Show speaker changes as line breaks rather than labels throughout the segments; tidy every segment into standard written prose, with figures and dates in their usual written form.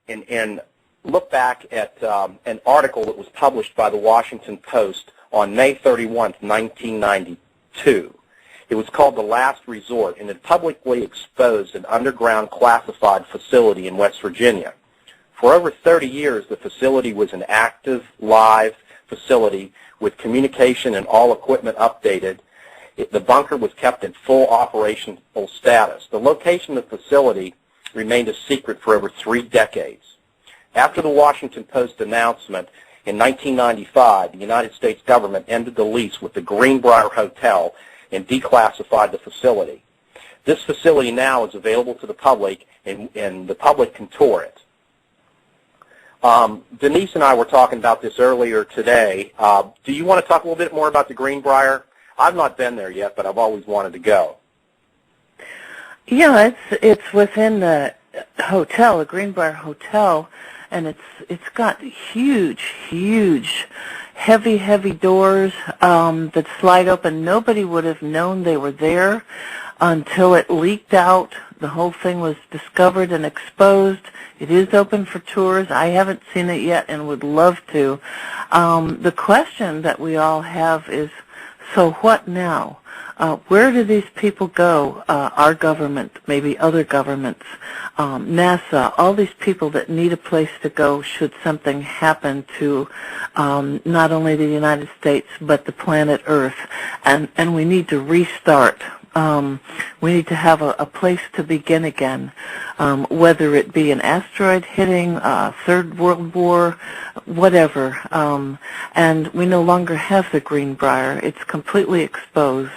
and look back at an article that was published by the Washington Post on May 31, 1992. It was called The Last Resort, and it publicly exposed an underground classified facility in West Virginia. For over 30 years, the facility was an active, live facility with communication and all equipment updated. The bunker was kept in full operational status. The location of the facility remained a secret for over 3 decades. After the Washington Post announcement in 1995, the United States government ended the lease with the Greenbrier Hotel and declassified the facility. This facility now is available to the public, and the public can tour it. Denise and I were talking about this earlier today. Do you want to talk a little bit more about the Greenbrier? I've not been there yet, but I've always wanted to go.
Yeah, it's within the hotel, the Greenbrier Hotel, and it's got huge, heavy doors that slide open. Nobody would have known they were there until it leaked out. The whole thing was discovered and exposed. It is open for tours. I haven't seen it yet and would love to. The question that we all have is, so what now? Where do these people go? Our government, maybe other governments, NASA, all these people that need a place to go should something happen to not only the United States but the planet Earth. And we need to restart. We need to have a place to begin again, whether it be an asteroid hitting, Third World War, whatever. And we no longer have the Greenbrier. It's completely exposed.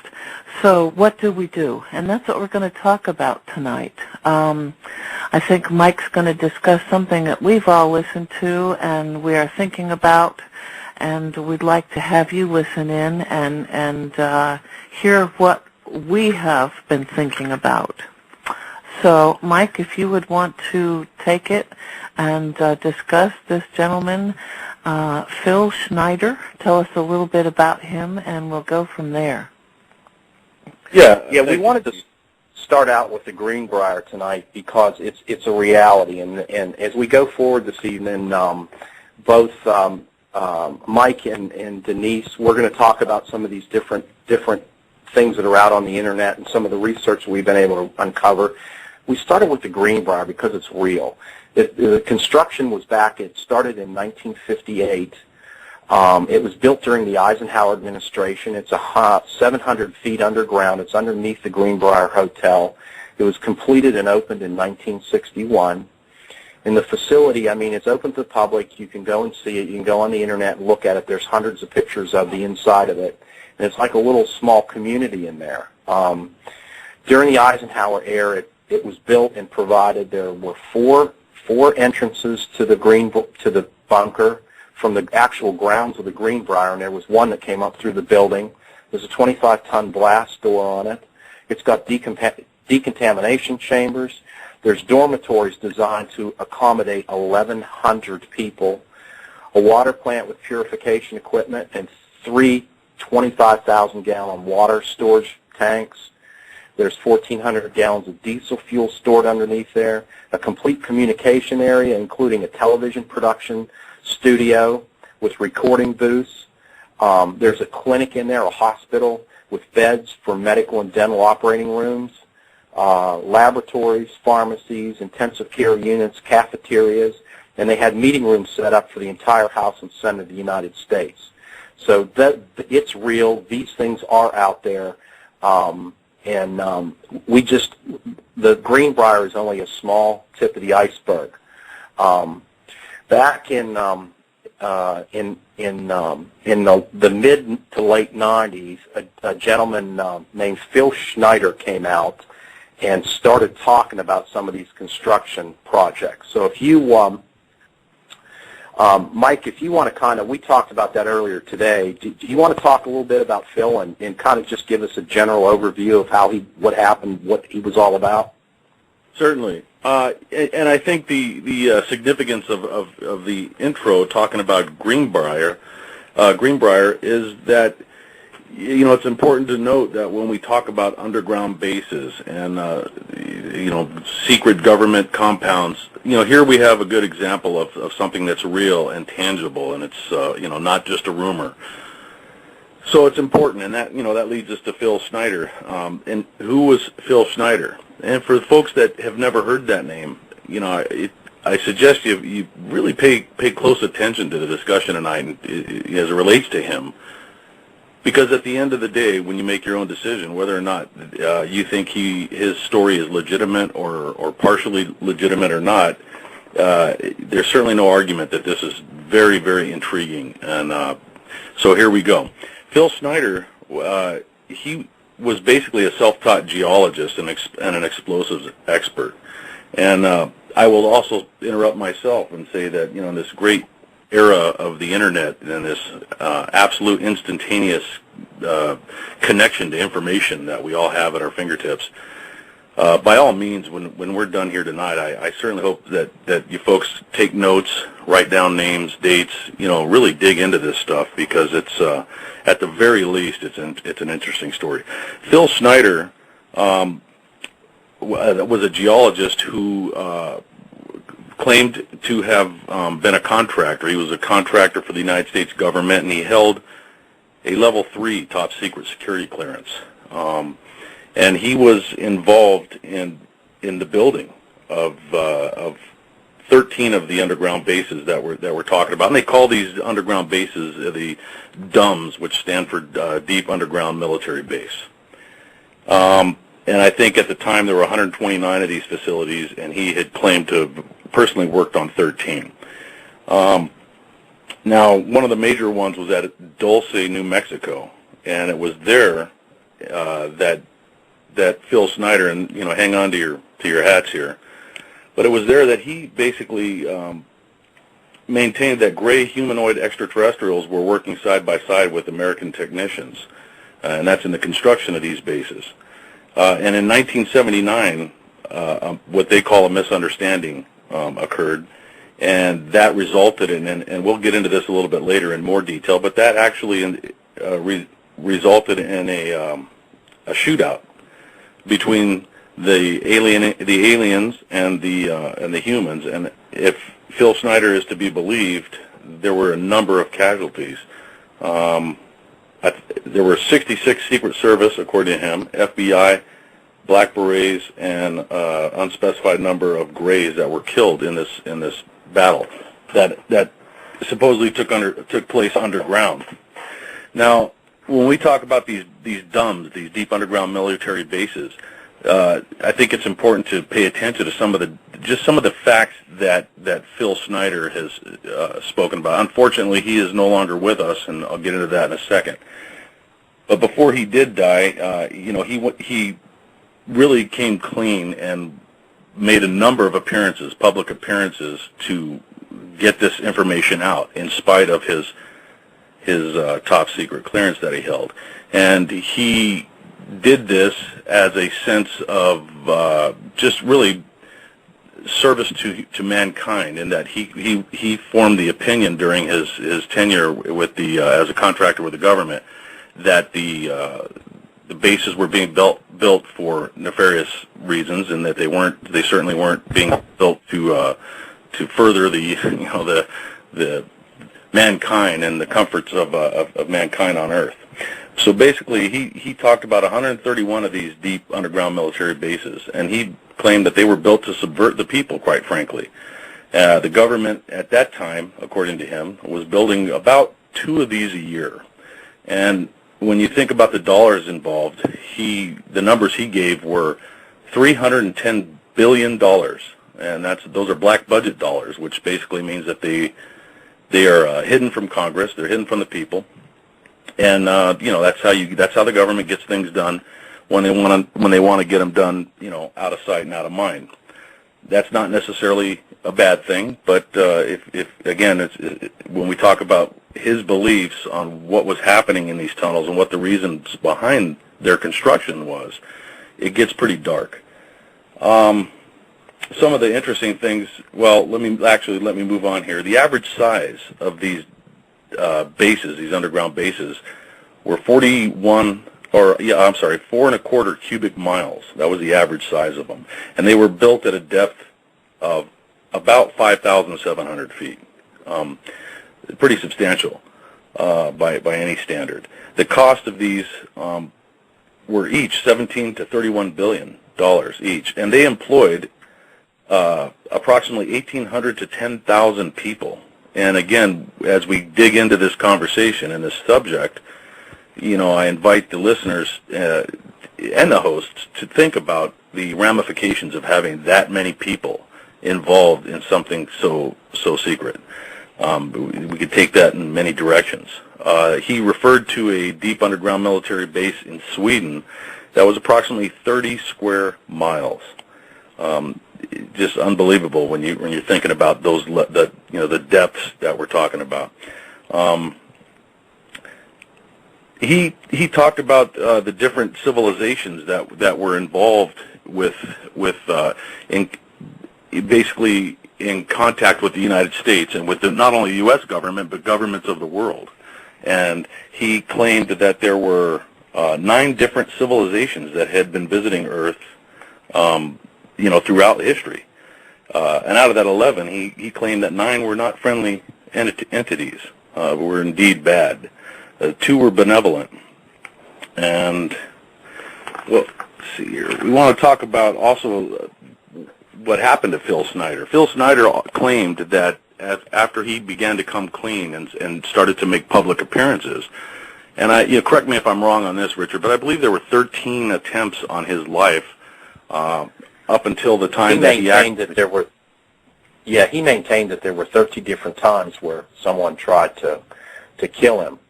So what do we do? And that's what we're going to talk about tonight. I think Mike's going to discuss something that we've all listened to and we are thinking about, and we'd like to have you listen in and hear what we have been thinking about. So, Mike, if you would want to take it and discuss this gentleman, Phil Schneider, tell us a little bit about him, and we'll go from there.
Yeah, we wanted to start out with the Greenbrier tonight because it's a reality, and as we go forward this evening, both Mike and Denise, we're going to talk about some of these different things that are out on the internet and some of the research we've been able to uncover. We started with the Greenbrier because it's real. The construction was it started in 1958. It was built during the Eisenhower administration. It's 700 feet underground. It's underneath the Greenbrier Hotel. It was completed and opened in 1961. And the facility, I mean, it's open to the public. You can go and see it. You can go on the internet and look at it. There's hundreds of pictures of the inside of it. And it's like a little small community in there. During the Eisenhower era, it was built and provided. There were four entrances to the bunker from the actual grounds of the Greenbrier, and there was one that came up through the building. There's a 25-ton blast door on it. It's got decontamination chambers. There's dormitories designed to accommodate 1,100 people, a water plant with purification equipment, and 3 25,000-gallon water storage tanks. There's 1,400 gallons of diesel fuel stored underneath there, a complete communication area, including a television production studio with recording booths. There's a clinic in there, a hospital with beds for medical and dental operating rooms, laboratories, pharmacies, intensive care units, cafeterias, and they had meeting rooms set up for the entire House and Senate of the United States. So it's real. These things are out there, and the Greenbrier is only a small tip of the iceberg. Back in the mid to late 90s, a gentleman named Phil Schneider came out and started talking about some of these construction projects. So if you Mike, if you want to we talked about that earlier today. Do you want to talk a little bit about Phil and kind of just give us a general overview of what happened, what he was all about?
Certainly. And I think the significance of the intro talking about Greenbrier is that you know, it's important to note that when we talk about underground bases and, you know, secret government compounds, you know, here we have a good example of something that's real and tangible, and it's, you know, not just a rumor. So it's important, and that, you know, that leads us to Phil Schneider. And who was Phil Schneider? And for the folks that have never heard that name, you know, I suggest you really pay close attention to the discussion tonight as it relates to him. Because at the end of the day, when you make your own decision, whether or not you think his story is legitimate or partially legitimate or not, there's certainly no argument that this is very, very intriguing. And so here we go. Phil Schneider, he was basically a self-taught geologist and an explosives expert. And I will also interrupt myself and say that, you know, in this great era of the internet and this absolute instantaneous connection to information that we all have at our fingertips, by all means, when we're done here tonight, I certainly hope that you folks take notes, write down names, dates, you know, really dig into this stuff, because it's at the very least it's an interesting story. Phil Schneider was a geologist who claimed to have been a contractor. He was a contractor for the United States government, and he held a level 3 top secret security clearance. And he was involved in the building of 13 of the underground bases that we're talking about. And they call these underground bases the DUMS, which stand for Deep Underground Military Base. And I think at the time there were 129 of these facilities, and he had claimed to have personally worked on 13. Now, one of the major ones was at Dulce, New Mexico, and it was there that Phil Schneider, and, you know, hang on to your hats here, but it was there that he basically maintained that gray humanoid extraterrestrials were working side by side with American technicians, and that's in the construction of these bases. And in 1979, what they call a misunderstanding occurred, and that resulted in, and we'll get into this a little bit later in more detail, but that actually resulted in a shootout between the aliens and the humans. And if Phil Schneider is to be believed, there were a number of casualties. There were 66 Secret Service, according to him, FBI, Black Berets, and unspecified number of Greys that were killed in this battle that supposedly took place underground. Now, when we talk about these DUMS, these deep underground military bases, I think it's important to pay attention to some of the facts that Phil Schneider has spoken about. Unfortunately, he is no longer with us, and I'll get into that in a second. But before he did die, you know, he really came clean and made a number of appearances, public appearances, to get this information out in spite of his top secret clearance that he held. And he did this as a sense of just really service to mankind, in that he formed the opinion during his tenure with the as a contractor with the government that the bases were being built for nefarious reasons, and that they certainly weren't being built to further the mankind and the comforts of mankind on Earth. So basically, he talked about 131 of these deep underground military bases, and he claimed that they were built to subvert the people, quite frankly. The government at that time, according to him, was building about 2 of these a year. And when you think about the dollars involved, the numbers he gave were $310 billion, and those are black budget dollars, which basically means that they are hidden from Congress, they're hidden from the people. And you know, that's how the government gets things done when they want to get them done, you know, out of sight and out of mind. That's not necessarily a bad thing, but if again, when we talk about his beliefs on what was happening in these tunnels and what the reasons behind their construction was, it gets pretty dark. Some of the interesting things. Well, let me move on here. The average size of these bases, these underground bases, were 4.25 cubic miles. That was the average size of them. And they were built at a depth of about 5,700 feet. Pretty substantial by any standard. The cost of these were each $17 to $31 billion each, and they employed approximately 1,800 to 10,000 people. And again, as we dig into this conversation and this subject, I invite the listeners and the hosts to think about the ramifications of having that many people involved in something so secret. We could take that in many directions. He referred to a deep underground military base in Sweden that was approximately 30 square miles. Just unbelievable when you're thinking about the depths that we're talking about. He talked about the different civilizations that were involved with basically in contact with the United States and with not only the U.S. government but governments of the world. And he claimed that there were 9 different civilizations that had been visiting Earth, throughout history. And out of that 11, he claimed that 9 were not friendly entities, were indeed bad. 2 were benevolent. And, let's see here. We want to talk about also what happened to Phil Schneider. Phil Schneider claimed that after he began to come clean and started to make public appearances, and correct me if I'm wrong on this, Richard, but I believe there were 13 attempts on his life up until the time that he
maintained that there were. Yeah, he maintained that there were 30 different times where someone tried to kill him.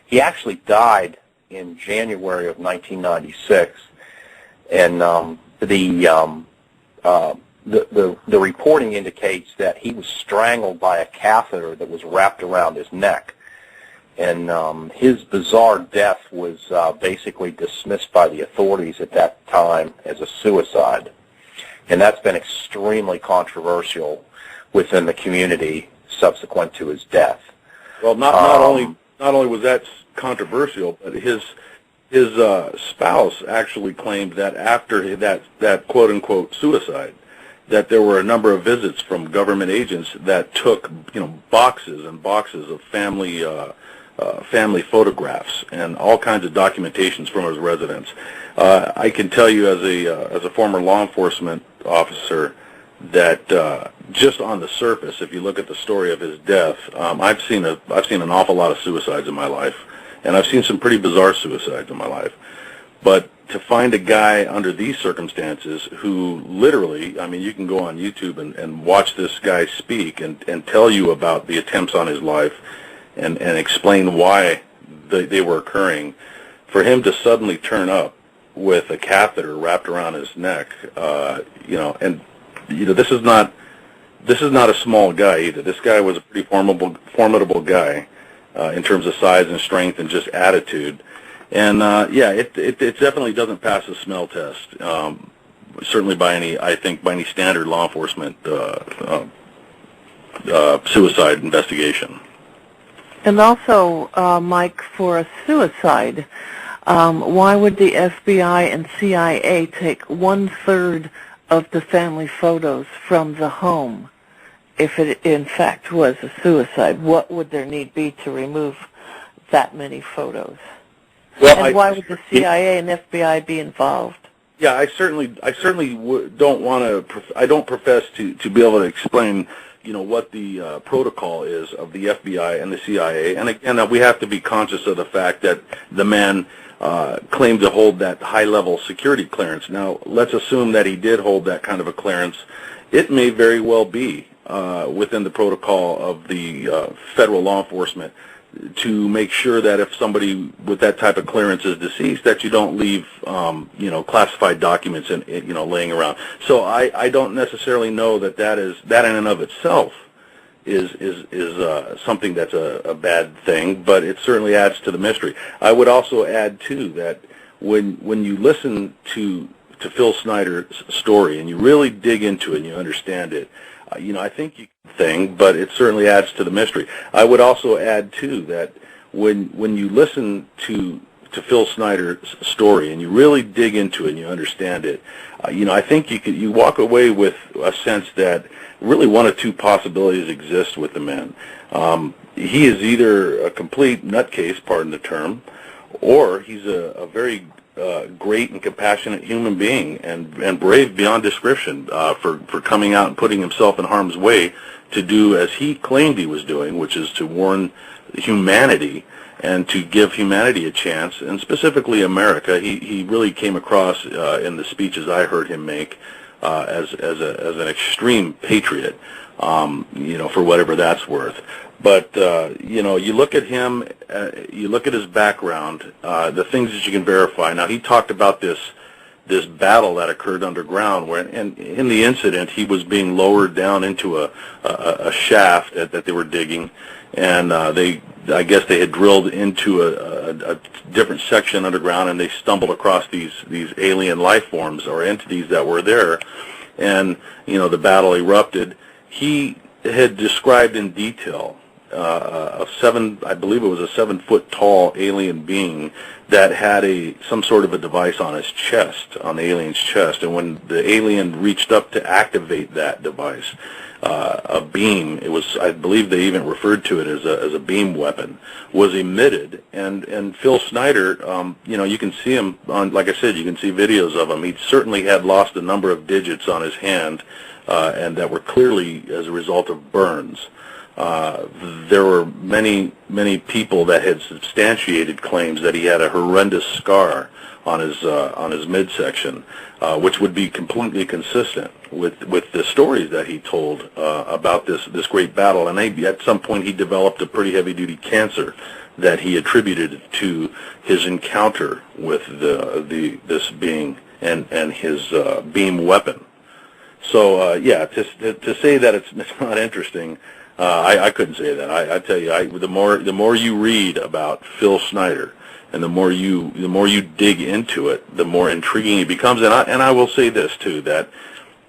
He actually died in January of 1996, and the reporting indicates that he was strangled by a catheter that was wrapped around his neck. And his bizarre death was basically dismissed by the authorities at that time as a suicide. And that's been extremely controversial within the community subsequent to his death.
Well, not only was that controversial, but his spouse actually claimed that after that quote-unquote suicide, that there were a number of visits from government agents that took boxes and boxes of family photographs and all kinds of documentations from his residence. I can tell you as a former law enforcement officer that just on the surface, if you look at the story of his death, I've seen an awful lot of suicides in my life, and I've seen some pretty bizarre suicides in my life. But to find a guy under these circumstances who literally, you can go on YouTube and watch this guy speak and tell you about the attempts on his life and explain why they were occurring, for him to suddenly turn up with a catheter wrapped around his neck, this is not a small guy either. This guy was a pretty formidable guy in terms of size and strength and just attitude. And it definitely doesn't pass the smell test. Certainly by any standard law enforcement suicide investigation.
And also, Mike, for a suicide, why would the FBI and CIA take 1/3 of the family photos from the home if it in fact was a suicide? What would there need be to remove that many photos? Well, and why would the CIA and FBI be involved?
Yeah, I certainly don't want to. I don't profess to be able to explain, what the protocol is of the FBI and the CIA. And again, we have to be conscious of the fact that the man claimed to hold that high-level security clearance. Now, let's assume that he did hold that kind of a clearance. It may very well be within the protocol of the federal law enforcement to make sure that if somebody with that type of clearance is deceased, that you don't leave, classified documents laying around. So I don't necessarily know that in and of itself is something that's a bad thing, but it certainly adds to the mystery. I would also add too that when you listen to Phil Schneider's story and you really dig into it and you understand it, I think you can think, but it certainly adds to the mystery. I would also add too that when you listen to Phil Schneider's story and you really dig into it and you understand it, I think you walk away with a sense that really one of two possibilities exist with the man. He is either a complete nutcase, pardon the term, or he's a very great and compassionate human being and brave beyond description for coming out and putting himself in harm's way to do as he claimed he was doing, which is to warn humanity and to give humanity a chance, and specifically America. He really came across in the speeches I heard him make as an extreme patriot, for whatever that's worth. But you look at him, you look at his background, the things that you can verify. Now, he talked about this battle that occurred underground, and in the incident he was being lowered down into a shaft that they were digging, and I guess they had drilled into a different section underground, and they stumbled across these alien life forms or entities that were there, and the battle erupted. He had described in detail I believe it was a 7-foot tall alien being that had some sort of a device on his chest, on the alien's chest, and when the alien reached up to activate that device, a beam, I believe they even referred to it as a beam weapon, was emitted, and Phil Schneider, you can see him like I said, you can see videos of him. He certainly had lost a number of digits on his hand, and that were clearly as a result of burns. There were many people that had substantiated claims that he had a horrendous scar on his midsection, which would be completely consistent with the stories that he told about this great battle. And at some point he developed a pretty heavy-duty cancer that he attributed to his encounter with this being and his beam weapon. So to say that it's not interesting. I couldn't say that. I tell you, the more you read about Phil Schneider, and the more you dig into it, the more intriguing it becomes. And I will say this too, that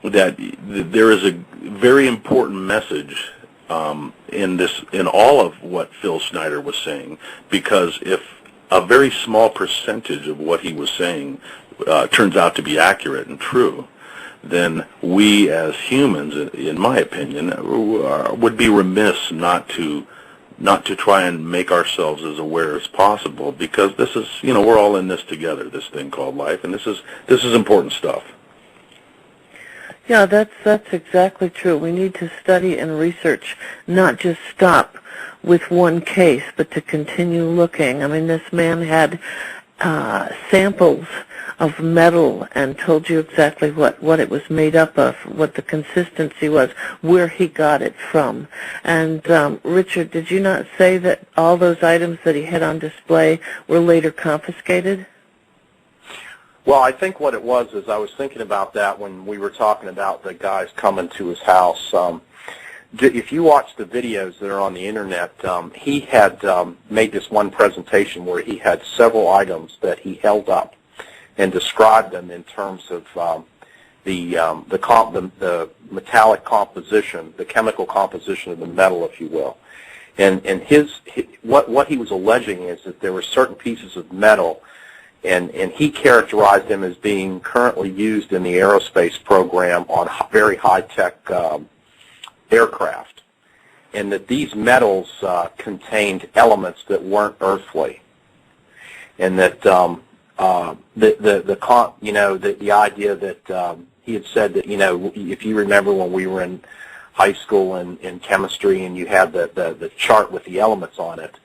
there is a very important message in all of what Phil Schneider was saying, because if a very small percentage of what he was saying turns out to be accurate and true, then we as humans, in my opinion, would be remiss not to try and make ourselves as aware as possible, because this is, we're all in this together, this thing called life, and this is important stuff.
Yeah, that's exactly true. We need to study and research, not just stop with one case, but to continue looking. I mean, this man had samples of metal and told you exactly what it was made up of, what the consistency was, where he got it from. And Richard, did you not say that all those items that he had on display were later confiscated?
Well, I think what it was is I was thinking about that when we were talking about the guys coming to his house. If you watch the videos that are on the internet, he had made this one presentation where he had several items that he held up and described them in terms of the metallic composition, the chemical composition of the metal, if you will. And what he was alleging is that there were certain pieces of metal, and he characterized them as being currently used in the aerospace program on very high-tech aircraft, and that these metals contained elements that weren't earthly, and that the idea that he had said that, if you remember when we were in high school in chemistry and you had the chart with the elements on it,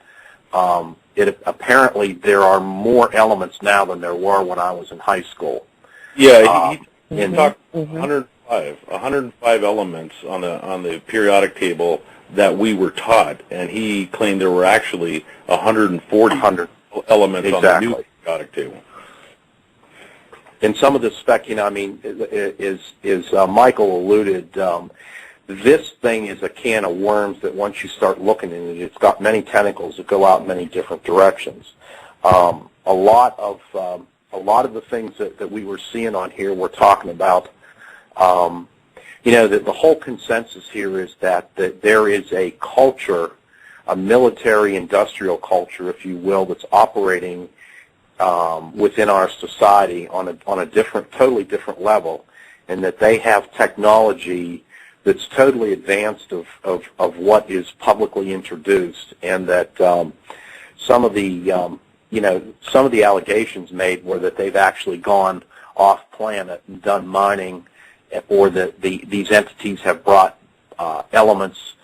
apparently there are more elements now than there were when I was in high school.
Yeah, he talked 105 elements on the periodic table that we were taught, and he claimed there were actually 140 elements
exactly
on the new periodic table.
And some of the spec, is Michael alluded, this thing is a can of worms that once you start looking in it, it's got many tentacles that go out in many different directions. A lot of the things that we were seeing on here, we're talking about. That the whole consensus here is that there is a culture military-industrial culture, if you will, that's operating within our society on a totally different level, and that they have technology that's totally advanced of what is publicly introduced, and that some of the allegations made were that they've actually gone off planet and done mining, or that these entities have brought elements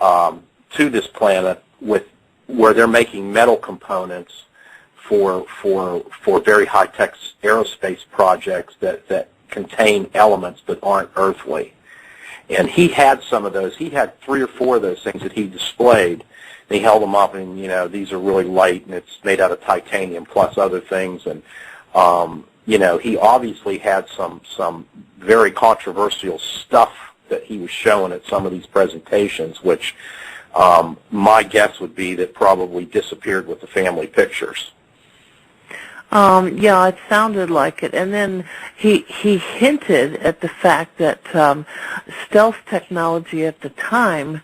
to this planet where they're making metal components for very high-tech aerospace projects that contain elements that aren't earthly. And he had some of those. He had 3 or 4 of those things that he displayed. He held them up, and these are really light, and it's made out of titanium plus other things. And he obviously had some very controversial stuff that he was showing at some of these presentations, which my guess would be that probably disappeared with the family pictures.
Yeah, it sounded like it. And then he hinted at the fact that stealth technology at the time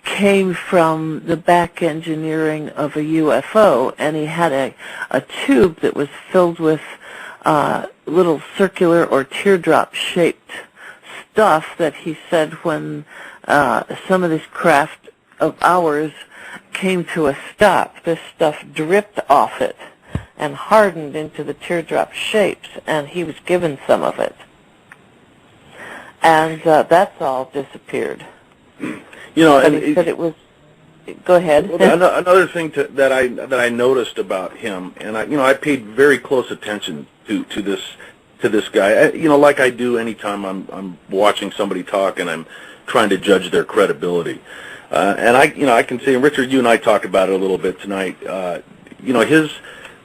came from the back engineering of a UFO, and he had a tube that was filled with little circular or teardrop-shaped stuff that he said when some of this craft of ours came to a stop, this stuff dripped off it and hardened into the teardrop shapes, and he was given some of it. And that's all disappeared.
And
he said it was... Go ahead.
Another thing that I noticed about him, and I paid very close attention to this guy. Like I do anytime I'm watching somebody talk and I'm trying to judge their credibility. And I can say, and Richard, you and I talked about it a little bit tonight.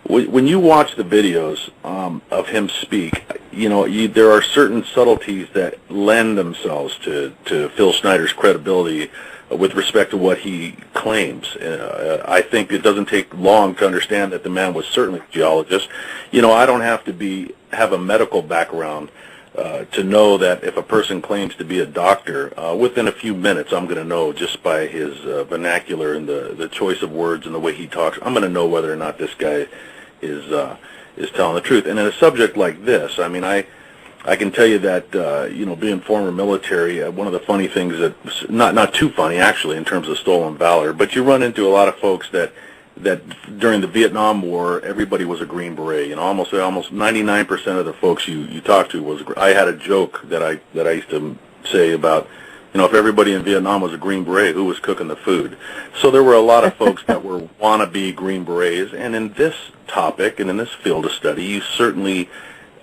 When you watch the videos of him speak, there are certain subtleties that lend themselves to Phil Schneider's credibility with respect to what he claims. I think it doesn't take long to understand that the man was certainly a geologist. I don't have to have a medical background to know that if a person claims to be a doctor, within a few minutes I'm going to know just by his vernacular and the choice of words and the way he talks. I'm going to know whether or not this guy is telling the truth. And in a subject like this, I can tell you that being former military, one of the funny things that not too funny actually in terms of stolen valor, but you run into a lot of folks that during the Vietnam War everybody was a Green Beret. Almost 99% of the folks you talk to was. I had a joke that I used to say about, if everybody in Vietnam was a Green Beret, who was cooking the food? So there were a lot of folks that were wannabe Green Berets, and in this topic and in this field of study, you certainly,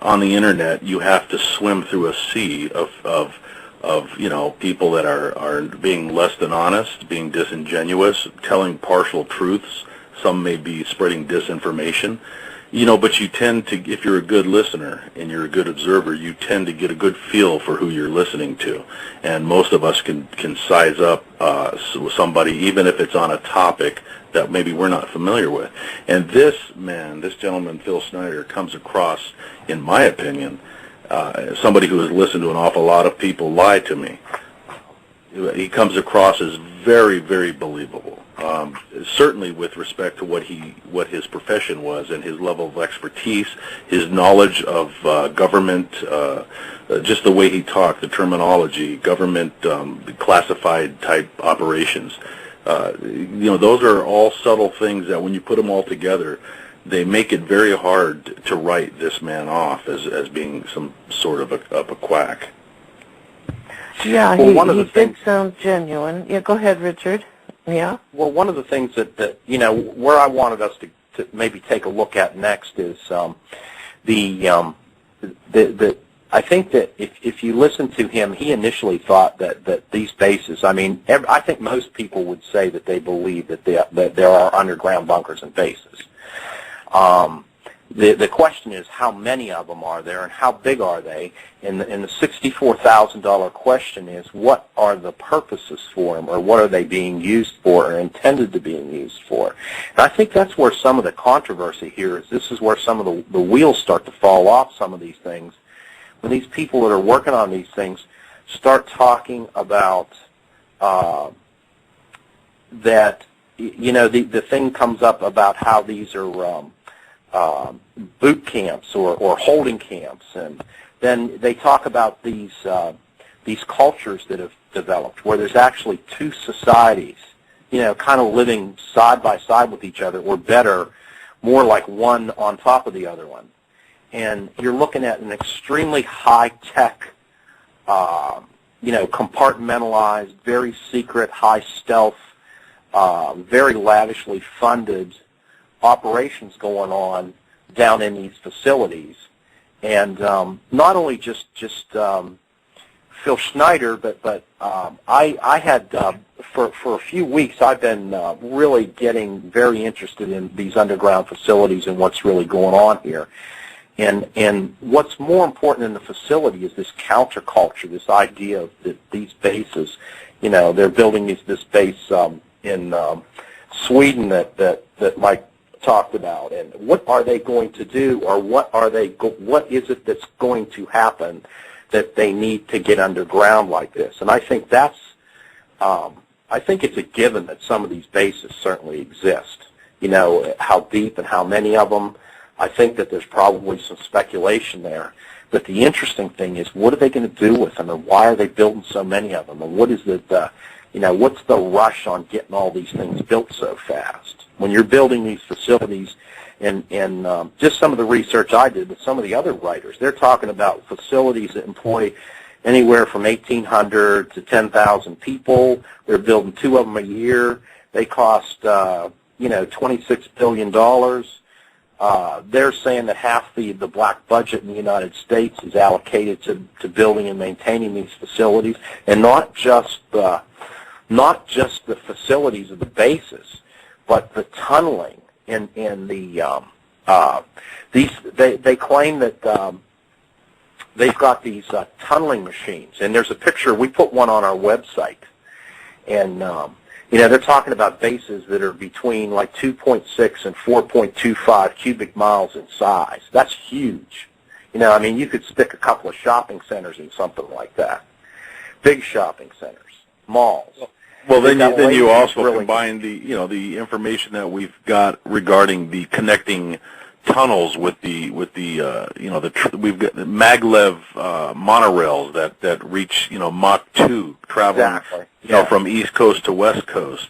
on the internet, you have to swim through a sea of people that are being less than honest, being disingenuous, telling partial truths. Some may be spreading disinformation. But you tend to, if you're a good listener and you're a good observer, you tend to get a good feel for who you're listening to. And most of us can size up with somebody, even if it's on a topic that maybe we're not familiar with. And this gentleman, Phil Schneider, comes across, in my opinion, somebody who has listened to an awful lot of people lie to me. He comes across as very, very believable. Certainly with respect to what his profession was and his level of expertise, his knowledge of government, just the way he talked, the terminology, government classified type operations. Those are all subtle things that when you put them all together, they make it very hard to write this man off as being some sort of a quack.
Yeah, well, he did sound genuine. Yeah, go ahead, Richard. Yeah.
Well, one of the things that where I wanted us to maybe take a look at next is I think that if you listen to him, he initially thought that these bases. I think most people would say that they believe that there are underground bunkers and bases. The question is, how many of them are there and how big are they? And the $64,000 question is, what are the purposes for them, or what are they being used for or intended to being used for? And I think that's where some of the controversy here is. This is where some of the wheels start to fall off some of these things. When these people that are working on these things start talking about that the thing comes up about how these are boot camps or holding camps, and then they talk about these cultures that have developed where there's actually two societies, kind of living side by side with each other, or better, more like one on top of the other one. And you're looking at an extremely high-tech, compartmentalized, very secret, high-stealth, very lavishly funded operations going on down in these facilities. And not only just Phil Schneider, but I had, for a few weeks, I've been really getting very interested in these underground facilities and what's really going on here. And what's more important than the facility is this counterculture, this idea of these bases. They're building this base in Sweden that Mike talked about, and what are they going to do, or what is it that's going to happen that they need to get underground like this? And I think I think it's a given that some of these bases certainly exist. How deep and how many of them. I think that there's probably some speculation there. But the interesting thing is, what are they going to do with them, and why are they building so many of them, and what is what's the rush on getting all these things built so fast? When you're building these facilities, and just some of the research I did with some of the other writers, they're talking about facilities that employ anywhere from 1,800 to 10,000 people. They're building 2 of them a year. They cost, $26 billion. They're saying that half the black budget in the United States is allocated to building and maintaining these facilities, and not just the facilities of the bases, but the tunneling and they claim that they've got these tunneling machines, and there's a picture. We put one on our website, and they're talking about bases that are between like 2.6 and 4.25 cubic miles in size. That's huge. You could stick a couple of shopping centers in something like that. Big shopping centers, malls.
Well, then you also combine the information that we've got regarding the connecting tunnels with we've got the maglev monorails that reach Mach 2 traveling from East Coast to West Coast,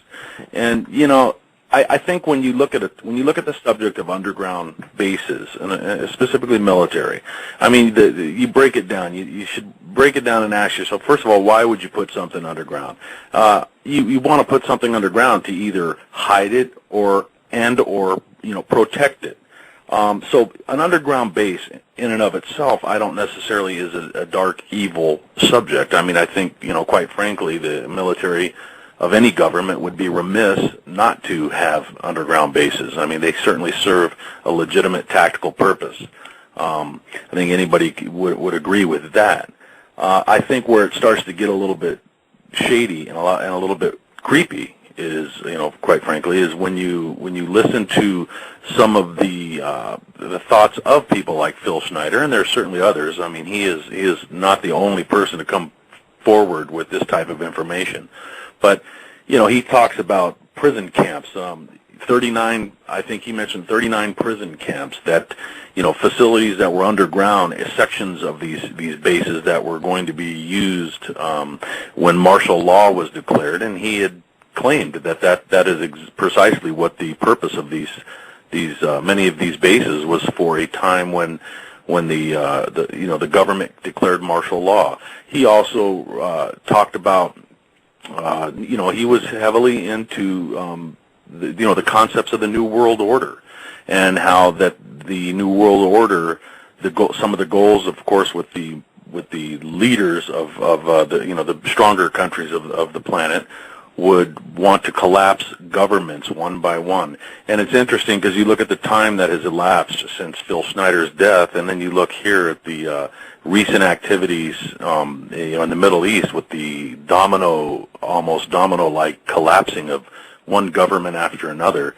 and I think when you look at the subject of underground bases, and specifically military, you break it down. You should break it down and ask yourself, first of all, why would you put something underground? You want to put something underground to either hide it or protect it. So an underground base in and of itself, I don't necessarily is a dark, evil subject. I think, quite frankly, the military of any government would be remiss not to have underground bases. They certainly serve a legitimate tactical purpose. I think anybody would agree with that. I think where it starts to get a little bit shady and a little bit creepy is, quite frankly, is when you listen to some of the thoughts of people like Phil Schneider, and there's certainly others. He is not the only person to come forward with this type of information, but he talks about prison camps. 39, I think he mentioned 39 prison camps that, facilities that were underground, sections of these bases that were going to be used when martial law was declared, and he had claimed that is precisely what the purpose of these many of these bases was, for a time when the government declared martial law. He also talked about he was heavily into the concepts of the New World Order, and how that the New World Order, some of the goals, of course, with the leaders of the stronger countries of the planet, would want to collapse governments one by one. And it's interesting because you look at the time that has elapsed since Phil Schneider's death, and then you look here at the recent activities in the Middle East with the almost domino-like collapsing of one government after another,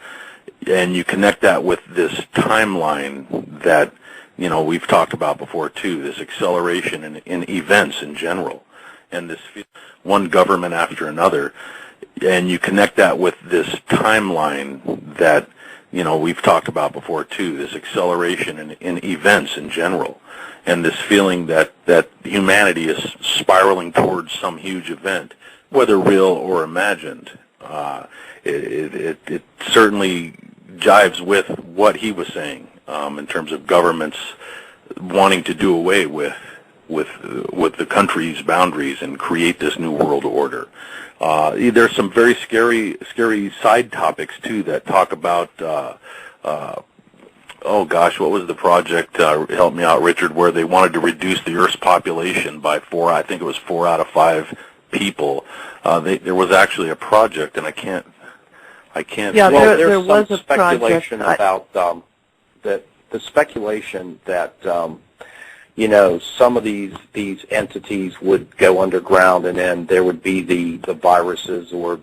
and you connect that with this timeline that we've talked about before too, this acceleration in events in general, and this one government after another. and you connect that with this timeline that, we've talked about before too, this acceleration in events in general, and this feeling that humanity is spiraling towards some huge event, whether real or imagined. It certainly jives with what he was saying in terms of governments wanting to do away with the country's boundaries and create this new world order. There's some very scary side topics too that talk about. Oh gosh, what was the project? Help me out, Richard. Where they wanted to reduce the Earth's population by 4. I think it was 4 out of 5 people. There was actually a project, and I can't.
Yeah,
Well,
there
there's
was
some
a project.
speculation about that. The speculation that some of these entities would go underground, and then there would be the viruses or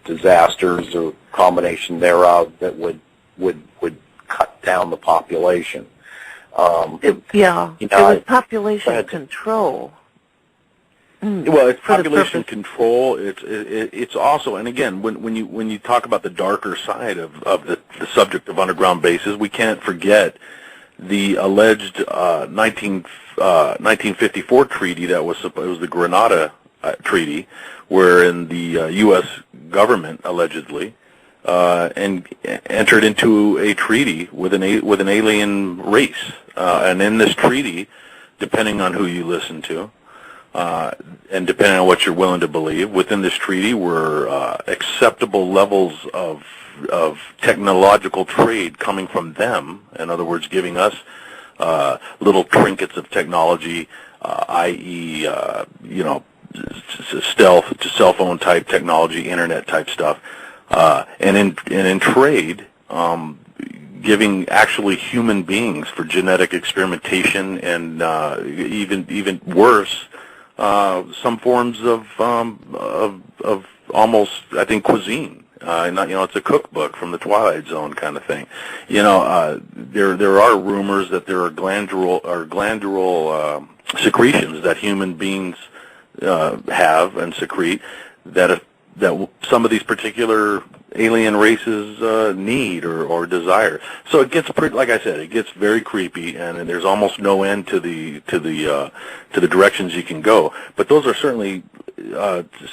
disasters or combination thereof that would cut down the population.
It was population control.
Well, it's population control. It's also, and again, when you talk about the darker side of the subject of underground bases, we can't forget the alleged 1954 treaty that was the Grenada Treaty, wherein the U.S. government allegedly and entered into a treaty with an alien race, and in this treaty, depending on who you listen to, and depending on what you're willing to believe, within this treaty were acceptable levels of technological trade coming from them. In other words, giving us little trinkets of technology, i.e., stealth, cell phone type technology, internet type stuff, and in trade, giving actually human beings for genetic experimentation, and even worse, some forms of almost, I think, cuisine. It's a cookbook from the Twilight Zone kind of thing. There are rumors that there are glandular secretions that human beings have and secrete that some of these particular alien races need or desire. So it gets pretty, like I said, it gets very creepy, and there's almost no end to the directions you can go. But those are certainly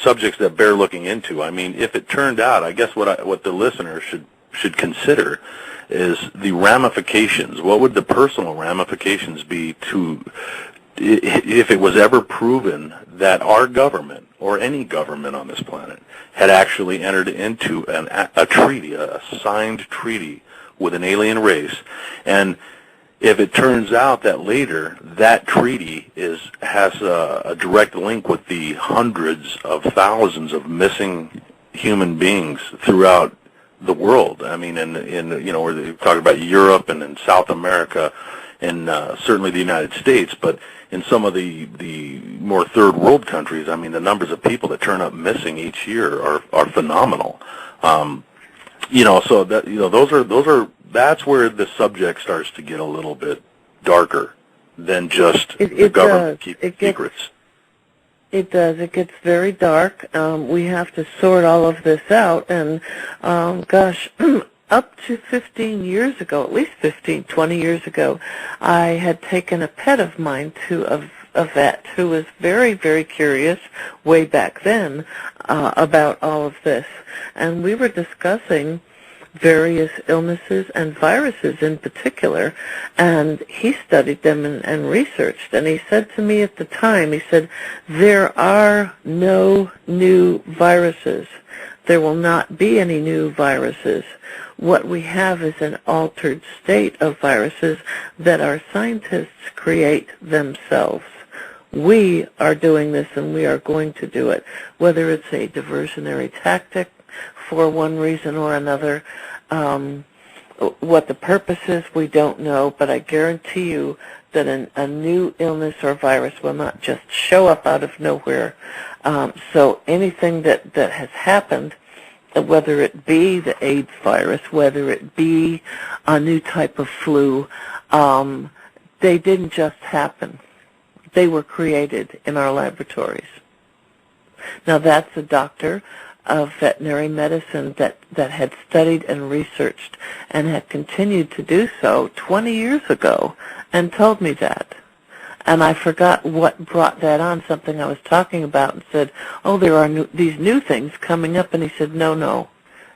subjects that bear looking into. I mean, if it turned out, I guess what the listener should consider is the ramifications. What would the personal ramifications be if it was ever proven that our government or any government on this planet had actually entered into a treaty, a signed treaty with an alien race, and if it turns out that later that treaty has a direct link with the hundreds of thousands of missing human beings throughout the world. I mean, we're talking about Europe and in South America, and certainly the United States, but in some of the more third world countries, I mean, the numbers of people that turn up missing each year are phenomenal. So that that's where the subject starts to get a little bit darker than just the government keeping secrets.
It does. It gets very dark. We have to sort all of this out, and up to 15 years ago, at least 15, 20 years ago, I had taken a pet of mine to a vet who was very, very curious way back then about all of this. And we were discussing various illnesses and viruses in particular, and he studied them and researched. And he said to me at the time, he said, there are no new viruses. There will not be any new viruses. What we have is an altered state of viruses that our scientists create themselves. We are doing this, and we are going to do it, whether it's a diversionary tactic for one reason or another. What the purpose is, we don't know, but I guarantee you that a new illness or virus will not just show up out of nowhere. So anything that has happened, whether it be the AIDS virus, whether it be a new type of flu, they didn't just happen. They were created in our laboratories. Now that's a doctor of veterinary medicine that had studied and researched and had continued to do so 20 years ago and told me that. And I forgot what brought that on, something I was talking about, and said, oh, there are these new things coming up. And he said, no,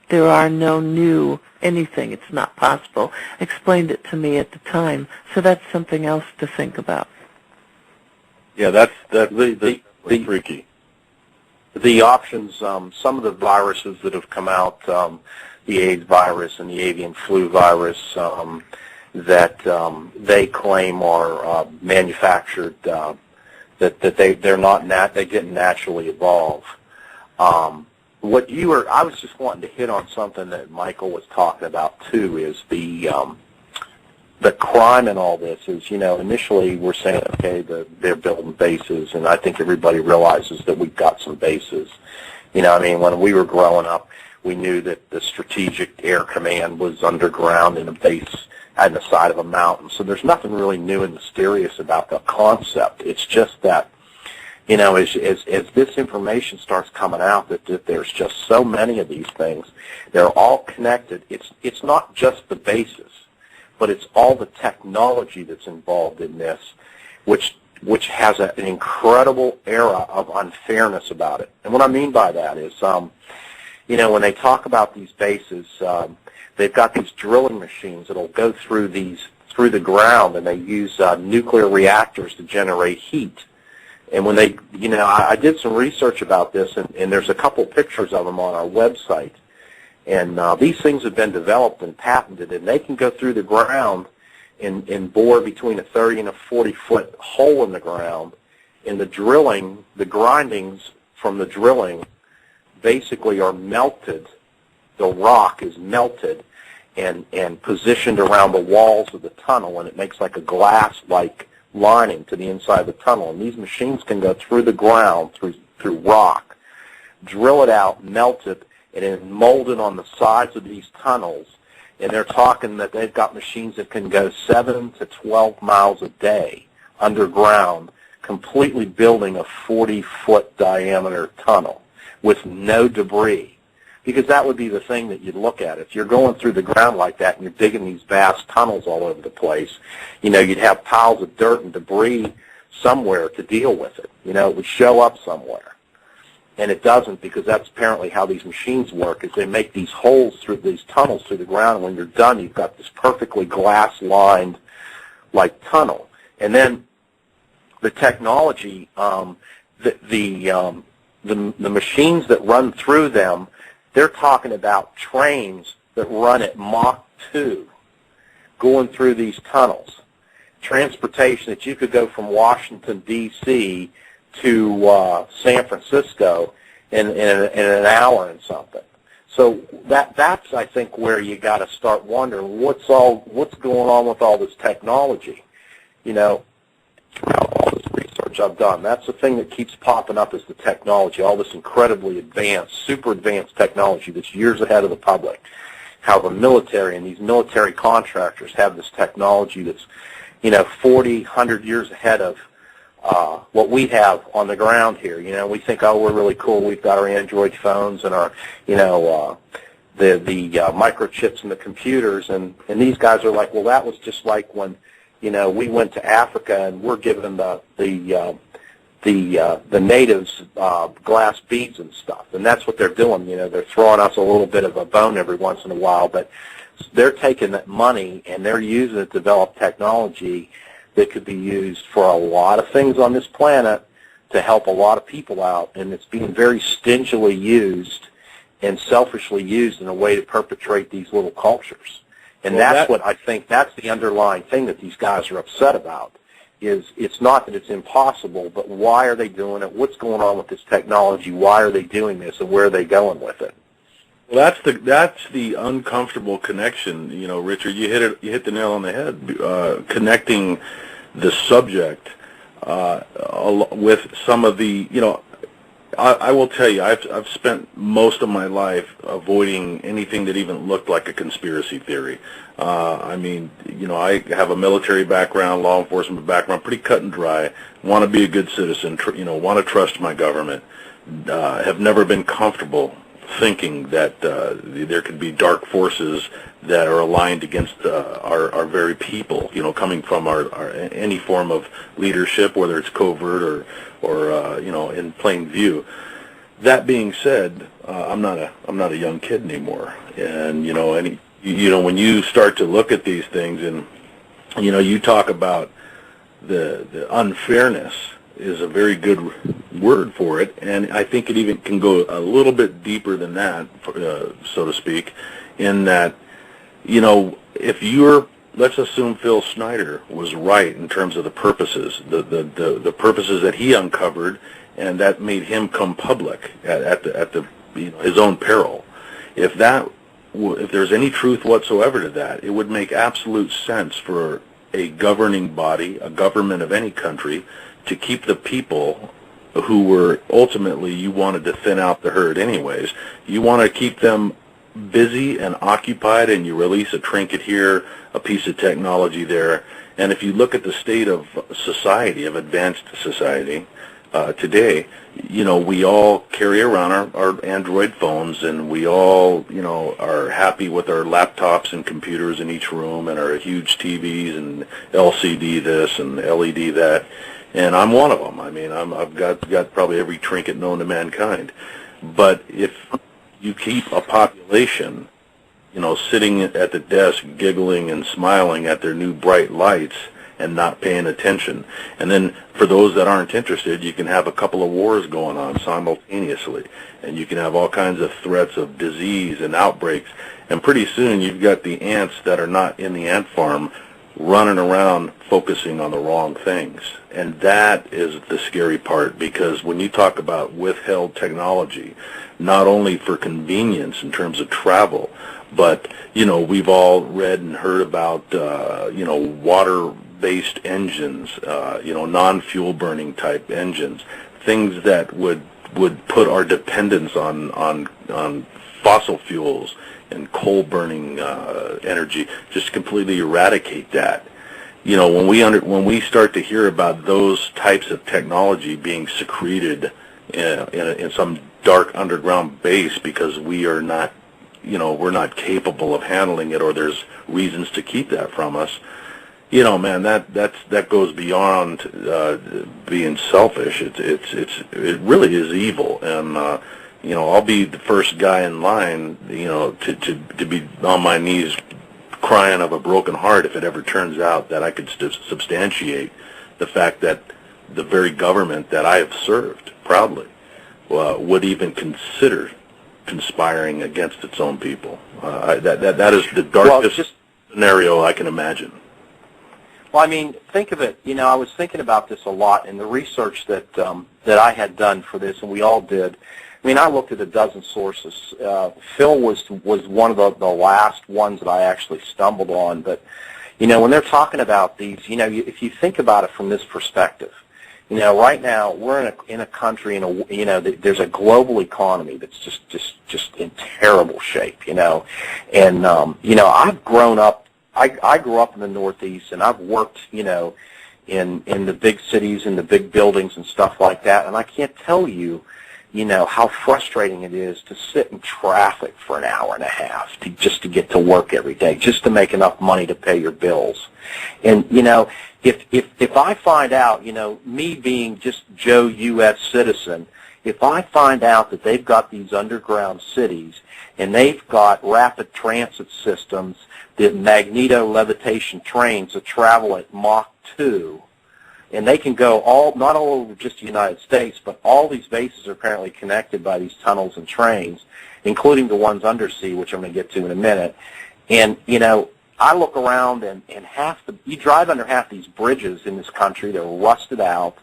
there are no new anything. It's not possible. Explained it to me at the time. So that's something else to think about.
Yeah, that's freaky.
The options, some of the viruses that have come out, the AIDS virus and the avian flu virus, that they claim are manufactured, that they didn't naturally evolve. I was just wanting to hit on something that Michael was talking about too, is the crime in all this is, initially we're saying, okay, they're building bases, and I think everybody realizes that we've got some bases. When we were growing up, we knew that the Strategic Air Command was underground in a base on the side of a mountain. So there's nothing really new and mysterious about the concept. It's just that, as this information starts coming out, that there's just so many of these things. They're all connected. It's not just the bases, but it's all the technology that's involved in this, which has an incredible era of unfairness about it. And what I mean by that is, when they talk about these bases, they've got these drilling machines that'll go through the ground, and they use nuclear reactors to generate heat. And when they, I did some research about this, and there's a couple pictures of them on our website. And these things have been developed and patented, and they can go through the ground and bore between a 30 and a 40-foot hole in the ground. And the drilling, the grindings from the drilling basically are melted. The rock is melted and positioned around the walls of the tunnel, and it makes like a glass-like lining to the inside of the tunnel. And these machines can go through the ground, through rock, drill it out, melt it, and then mold it on the sides of these tunnels. And they're talking that they've got machines that can go 7 to 12 miles a day underground, completely building a 40-foot diameter tunnel with no debris. Because that would be the thing that you'd look at. If you're going through the ground like that and you're digging these vast tunnels all over the place, you'd have piles of dirt and debris somewhere to deal with it. It would show up somewhere. And it doesn't, because that's apparently how these machines work, is they make these holes through these tunnels through the ground, and when you're done, you've got this perfectly glass-lined, like, tunnel. And then the technology, the machines that run through them, they're talking about trains that run at Mach 2 going through these tunnels. Transportation that you could go from Washington, D.C., to San Francisco in an hour and something. So that's I think where you got to start wondering what's going on with all this technology. Throughout all this research I've done, that's the thing that keeps popping up, is the technology, all this incredibly advanced, super advanced technology that's years ahead of the public. How the military and these military contractors have this technology that's 40, 100 years ahead of what we have on the ground here. We think, oh, we're really cool. We've got our Android phones and our, the microchips in the computers, and these guys are like, well, that was just like when, we went to Africa and we're given the natives glass beads and stuff, and that's what they're doing. They're throwing us a little bit of a bone every once in a while, but they're taking that money and they're using it to develop technology that could be used for a lot of things on this planet to help a lot of people out, and it's being very stingily used and selfishly used in a way to perpetrate these little cultures. And that's what I think, that's the underlying thing that these guys are upset about, is it's not that it's impossible, but why are they doing it? What's going on with this technology? Why are they doing this, and where are they going with it?
Well, that's the uncomfortable connection. Richard, you hit the nail on the head, connecting the subject with some of the, I will tell you, I've spent most of my life avoiding anything that even looked like a conspiracy theory. I have a military background, law enforcement background, pretty cut and dry, want to be a good citizen, want to trust my government, have never been comfortable thinking that there could be dark forces that are aligned against our very people, you know, coming from our any form of leadership, whether it's covert or you know, in plain view. That being said, I'm not a young kid anymore, and you know, when you start to look at these things, and you know, you talk about the unfairness is a very good word for it, and I think it even can go a little bit deeper than that, so to speak, in that, you know, if let's assume Phil Schneider was right in terms of the purposes, the purposes that he uncovered, and that made him come public at the you know, his own peril. If there's any truth whatsoever to that, it would make absolute sense for a governing body, a government of any country, to keep the people who were ultimately, you wanted to thin out the herd anyways. You want to keep them busy and occupied, and you release a trinket here, a piece of technology there. And if you look at the state of society, of advanced society today, you know, we all carry around our Android phones, and we all, you know, are happy with our laptops and computers in each room, and our huge TVs and LCD this and LED that. And I'm one of them. I mean, I've got probably every trinket known to mankind. But if you keep a population, you know, sitting at the desk giggling and smiling at their new bright lights and not paying attention, and then for those that aren't interested, you can have a couple of wars going on simultaneously, and you can have all kinds of threats of disease and outbreaks, and pretty soon you've got the ants that are not in the ant farm running around focusing on the wrong things. And that is the scary part, because when you talk about withheld technology, not only for convenience in terms of travel, but, you know, we've all read and heard about, you know, water-based engines, you know, non-fuel burning type engines, things that would put our dependence on fossil fuels and coal-burning energy, just completely eradicate that. You know, when we start to hear about those types of technology being secreted in some dark underground base because we are not, you know, we're not capable of handling it, or there's reasons to keep that from us, you know, man, that goes beyond being selfish. It really is evil, and you know, I'll be the first guy in line, you know, to be on my knees crying of a broken heart if it ever turns out that I could substantiate the fact that the very government that I have served proudly would even consider conspiring against its own people. That is the darkest scenario I can imagine.
Well, I mean, think of it. You know, I was thinking about this a lot in the research that I had done for this, and we all did. I mean, I looked at a dozen sources. Phil was one of the last ones that I actually stumbled on. But, you know, when they're talking about these, you know, if you think about it from this perspective, you know, right now we're in a country, you know, there's a global economy that's just in terrible shape, you know. And, you know, I've grown up. I grew up in the Northeast, and I've worked, you know, in the big cities and the big buildings and stuff like that. And I can't tell you, you know, how frustrating it is to sit in traffic for an hour and a half just to get to work every day, just to make enough money to pay your bills. And, you know, if I find out, you know, me being just Joe U.S. citizen, if I find out that they've got these underground cities and they've got rapid transit systems, the magneto-levitation trains that travel at Mach 2, and they can go not all over just the United States, but all these bases are apparently connected by these tunnels and trains, including the ones undersea, which I'm going to get to in a minute. And, you know, I look around, and you drive under half these bridges in this country, they're rusted out,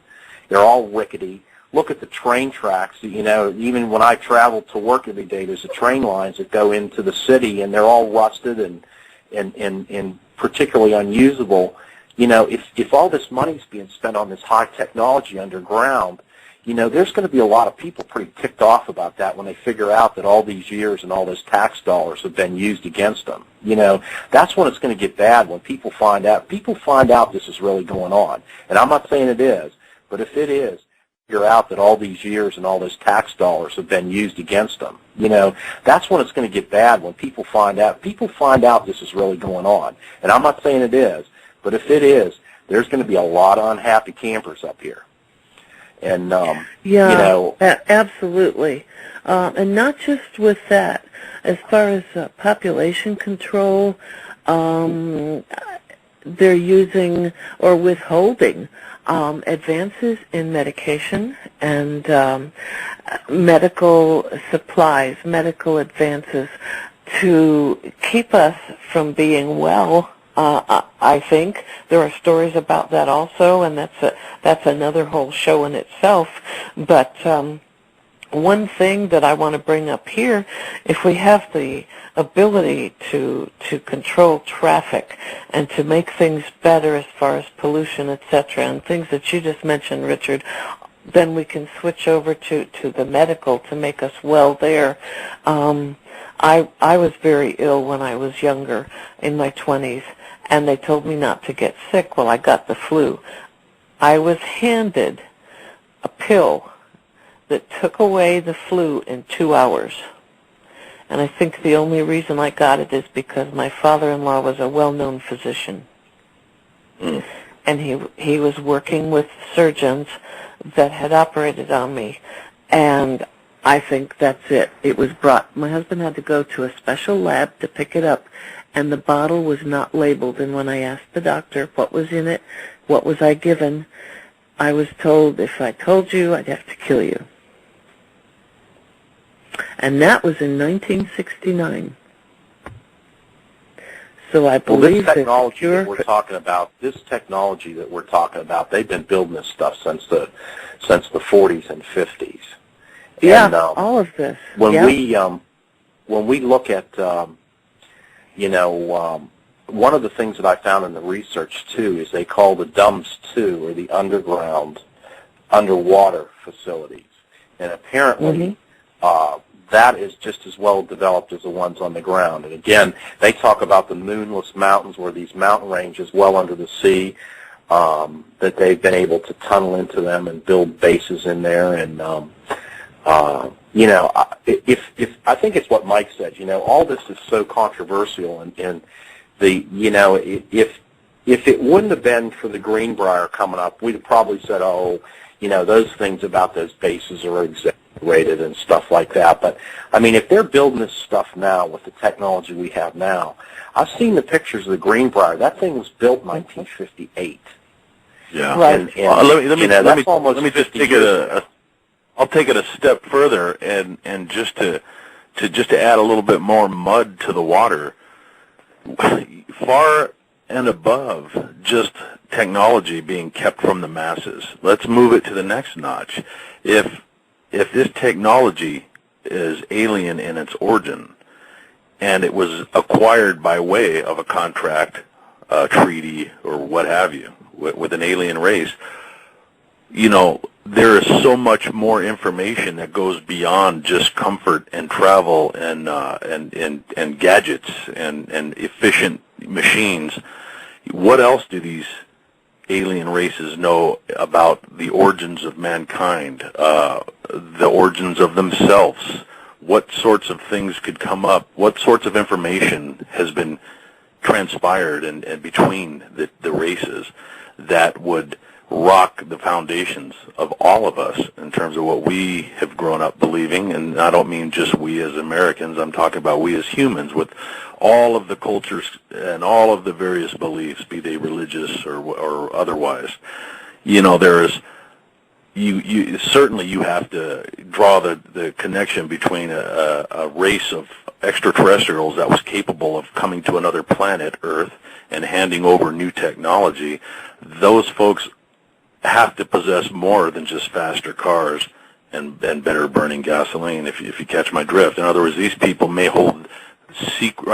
they're all rickety. Look at the train tracks. You know, even when I travel to work every day, there's the train lines that go into the city, and they're all rusted and particularly unusable. You know, if all this money's being spent on this high technology underground, you know, there's going to be a lot of people pretty ticked off about that when they figure out that all these years and all those tax dollars have been used against them. You know, that's when it's going to get bad, when people find out. People find out this is really going on. And I'm not saying it is, but if it is, figure out that all these years and all those tax dollars have been used against them. That's when it's going to get bad, when people find out. People find out this is really going on. And I'm not saying it is, but if it is, there's going to be a lot of unhappy campers up here. And,
absolutely. And not just with that. As far as population control, they're using or withholding advances in medication and medical supplies, medical advances to keep us from being well. I think there are stories about that also, and that's another whole show in itself. But one thing that I want to bring up here, if we have the ability to control traffic and to make things better as far as pollution, etc., and things that you just mentioned, Richard, then we can switch over to the medical to make us well there. I was very ill when I was younger, in my 20s, and they told me not to get sick. Well, I got the flu. I was handed a pill that took away the flu in 2 hours. And I think the only reason I got it is because my father-in-law was a well-known physician. And he was working with surgeons that had operated on me. And I think that's it. It was brought. My husband had to go to a special lab to pick it up, and the bottle was not labeled. And when I asked the doctor what was in it, what was I given, I was told if I told you, I'd have to kill you. And that was in 1969. So I believe
this technology that we're talking about, they've been building this stuff since the 40s and 50s.
Yeah, and, all of this.
When we look at, one of the things that I found in the research too is they call the DUMS 2, or the underwater facilities, and apparently that is just as well developed as the ones on the ground. And again, they talk about the moonless mountains, where these mountain ranges well under the sea, that they've been able to tunnel into them and build bases in there. And if I think it's what Mike said. All this is so controversial, and if it wouldn't have been for the Greenbrier coming up, we'd have probably said, those things about those bases are exaggerated and stuff like that. But I mean, if they're building this stuff now with the technology we have now, I've seen the pictures of the Greenbrier. That thing was built in 1958.
Yeah.
Right.
Let me just take it I'll take it a step further, and just to add a little bit more mud to the water, far and above just technology being kept from the masses. Let's move it to the next notch. If this technology is alien in its origin, and it was acquired by way of a contract, a treaty, or what have you, with an alien race, there is so much more information that goes beyond just comfort and travel and gadgets and efficient machines. What else do these alien races know about the origins of mankind, the origins of themselves? What sorts of things could come up? What sorts of information has been transpired and between the races that would rock the foundations of all of us in terms of what we have grown up believing? And I don't mean just we as Americans. I'm talking about we as humans, with all of the cultures and all of the various beliefs, be they religious or otherwise. There's you certainly you have to draw the connection between a race of extraterrestrials that was capable of coming to another planet, Earth, and handing over new technology. Those folks have to possess more than just faster cars and better burning gasoline, if you catch my drift. In other words, these people may hold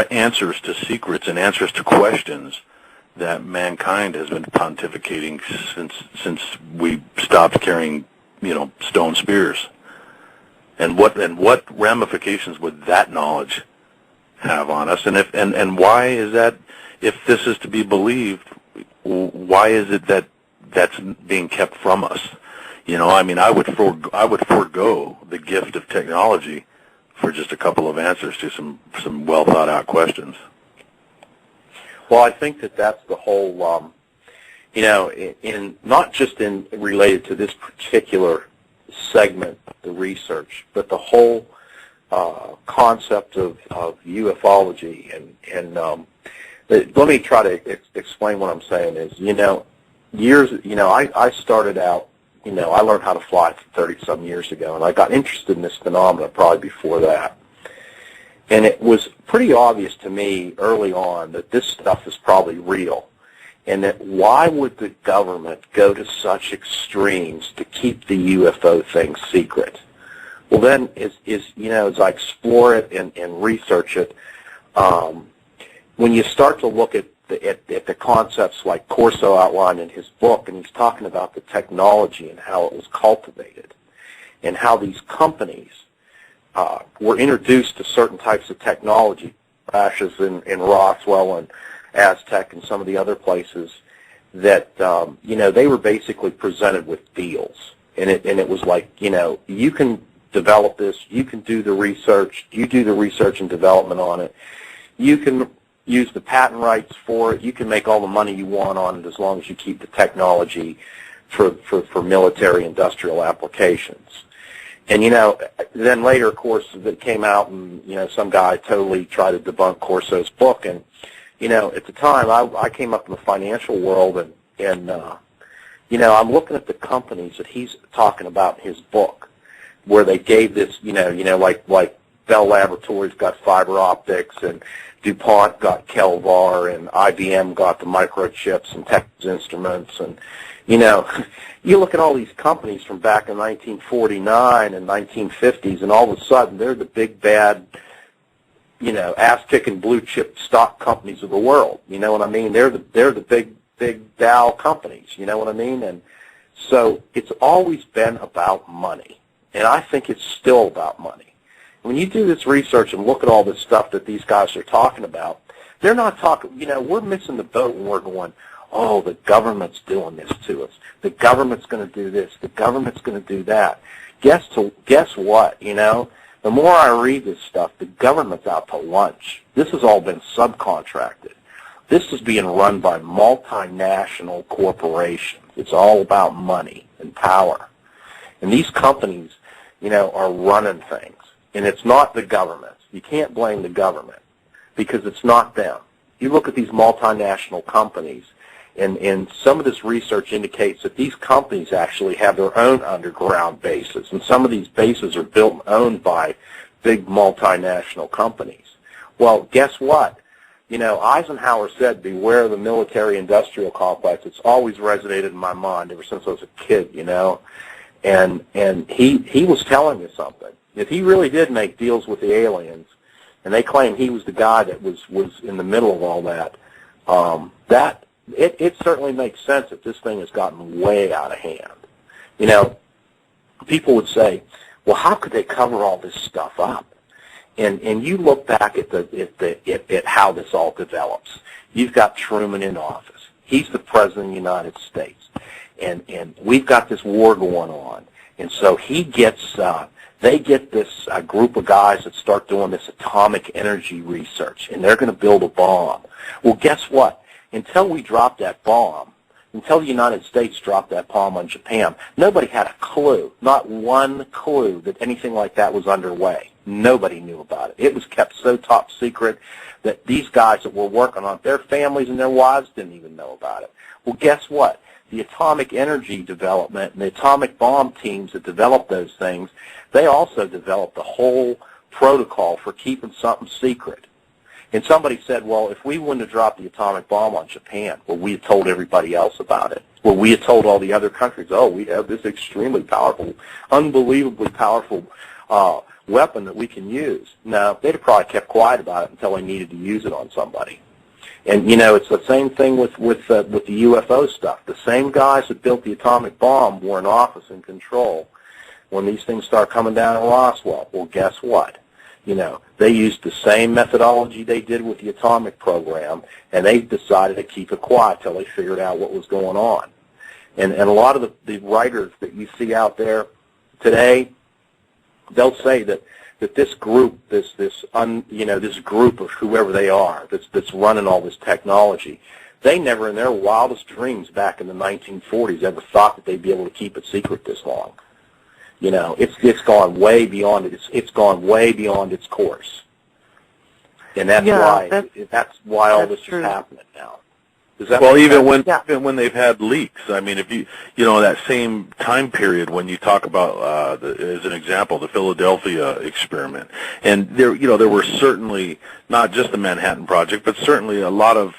answers to secrets and answers to questions that mankind has been pontificating since we stopped carrying, stone spears. And what ramifications would that knowledge have on us? And why is that? If this is to be believed, why is it that that's being kept from us? You know, I mean, I would forego the gift of technology for just a couple of answers to some well thought out questions.
Well, I think that's the whole, you know, in not just in related to this particular segment, the research, but the whole concept of ufology. And let me try to explain what I'm saying is, you know, I started out, you know, I learned how to fly 30-some years ago, and I got interested in this phenomenon probably before that. And it was pretty obvious to me early on that this stuff is probably real, and that why would the government go to such extremes to keep the UFO thing secret? Well, then, you know, as I explore it and research it, when you start to look at the concepts like Corso outlined in his book, and he's talking about the technology and how it was cultivated, and how these companies were introduced to certain types of technology, crashes in Roswell and Aztec and some of the other places, that you know, they were basically presented with deals, and it was like, you know, you can develop this, you can do the research, you do the research and development on it, you can use the patent rights for it, you can make all the money you want on it as long as you keep the technology for military industrial applications. And, you know, then later, of course, it came out and, you know, some guy totally tried to debunk Corso's book. And, you know, at the time, I came up in the financial world, and you know, I'm looking at the companies that he's talking about in his book, where they gave this, you know, like Bell Laboratories got fiber optics, and DuPont got Kelvar, and IBM got the microchips and Texas Instruments, and, you know, you look at all these companies from back in 1949 and 1950s, and all of a sudden they're the big bad, you know, ass-kicking blue chip stock companies of the world. You know what I mean? They're the big Dow companies. You know what I mean? And so it's always been about money, and I think it's still about money. When you do this research and look at all this stuff that these guys are talking about, they're not talking, you know, we're missing the boat when we're going, oh, the government's doing this to us. The government's going to do this. The government's going to do that. Guess what, you know? The more I read this stuff, the government's out to lunch. This has all been subcontracted. This is being run by multinational corporations. It's all about money and power. And these companies, you know, are running things. And it's not the government. You can't blame the government because it's not them. You look at these multinational companies, and some of this research indicates that these companies actually have their own underground bases, and some of these bases are built and owned by big multinational companies. Well, guess what? You know, Eisenhower said, beware of the military-industrial complex. It's always resonated in my mind ever since I was a kid, you know. And he was telling you something. If he really did make deals with the aliens, and they claim he was the guy that was in the middle of all that, it certainly makes sense that this thing has gotten way out of hand. You know, people would say, well, how could they cover all this stuff up? And you look back at how this all develops. You've got Truman in office. He's the president of the United States. And we've got this war going on. And so he gets, they get this group of guys that start doing this atomic energy research, and they're going to build a bomb. Well, guess what? Until we dropped that bomb, until the United States dropped that bomb on Japan, nobody had a clue, not one clue that anything like that was underway. Nobody knew about it. It was kept so top secret that these guys that were working on it, their families and their wives didn't even know about it. Well, guess what? The atomic energy development and the atomic bomb teams that developed those things, they also developed a whole protocol for keeping something secret. And somebody said, well, if we wouldn't have dropped the atomic bomb on Japan, well, we had told everybody else about it. Well, we had told all the other countries, oh, we have this extremely powerful, unbelievably powerful weapon that we can use. No, they'd have probably kept quiet about it until they needed to use it on somebody. And, you know, it's the same thing with the UFO stuff. The same guys that built the atomic bomb were in office and control when these things start coming down in Roswell. Well, guess what? You know, they used the same methodology they did with the atomic program, and they decided to keep it quiet till they figured out what was going on. And a lot of the writers that you see out there today, they'll say that this group, this group of whoever they are that's running all this technology, they never in their wildest dreams back in the 1940s ever thought that they'd be able to keep it secret this long. It's gone way beyond it. It's gone way beyond its course, and that's why all this is happening now.
Well, even when they've had leaks, I mean, if you that same time period when you talk about, as an example, the Philadelphia experiment, and there were certainly not just the Manhattan Project, but certainly a lot of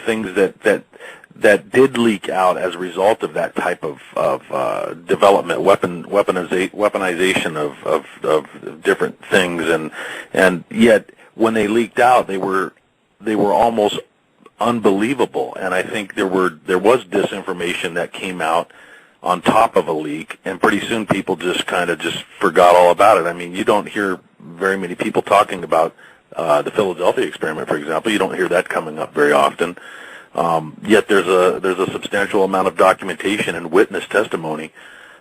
things that did leak out as a result of that type of development, weaponization of different things, and yet when they leaked out, they were almost unbelievable, and I think there was disinformation that came out on top of a leak, and pretty soon people just forgot all about it. I mean, you don't hear very many people talking about the Philadelphia experiment, for example. You don't hear that coming up very often. Yet there's a substantial amount of documentation and witness testimony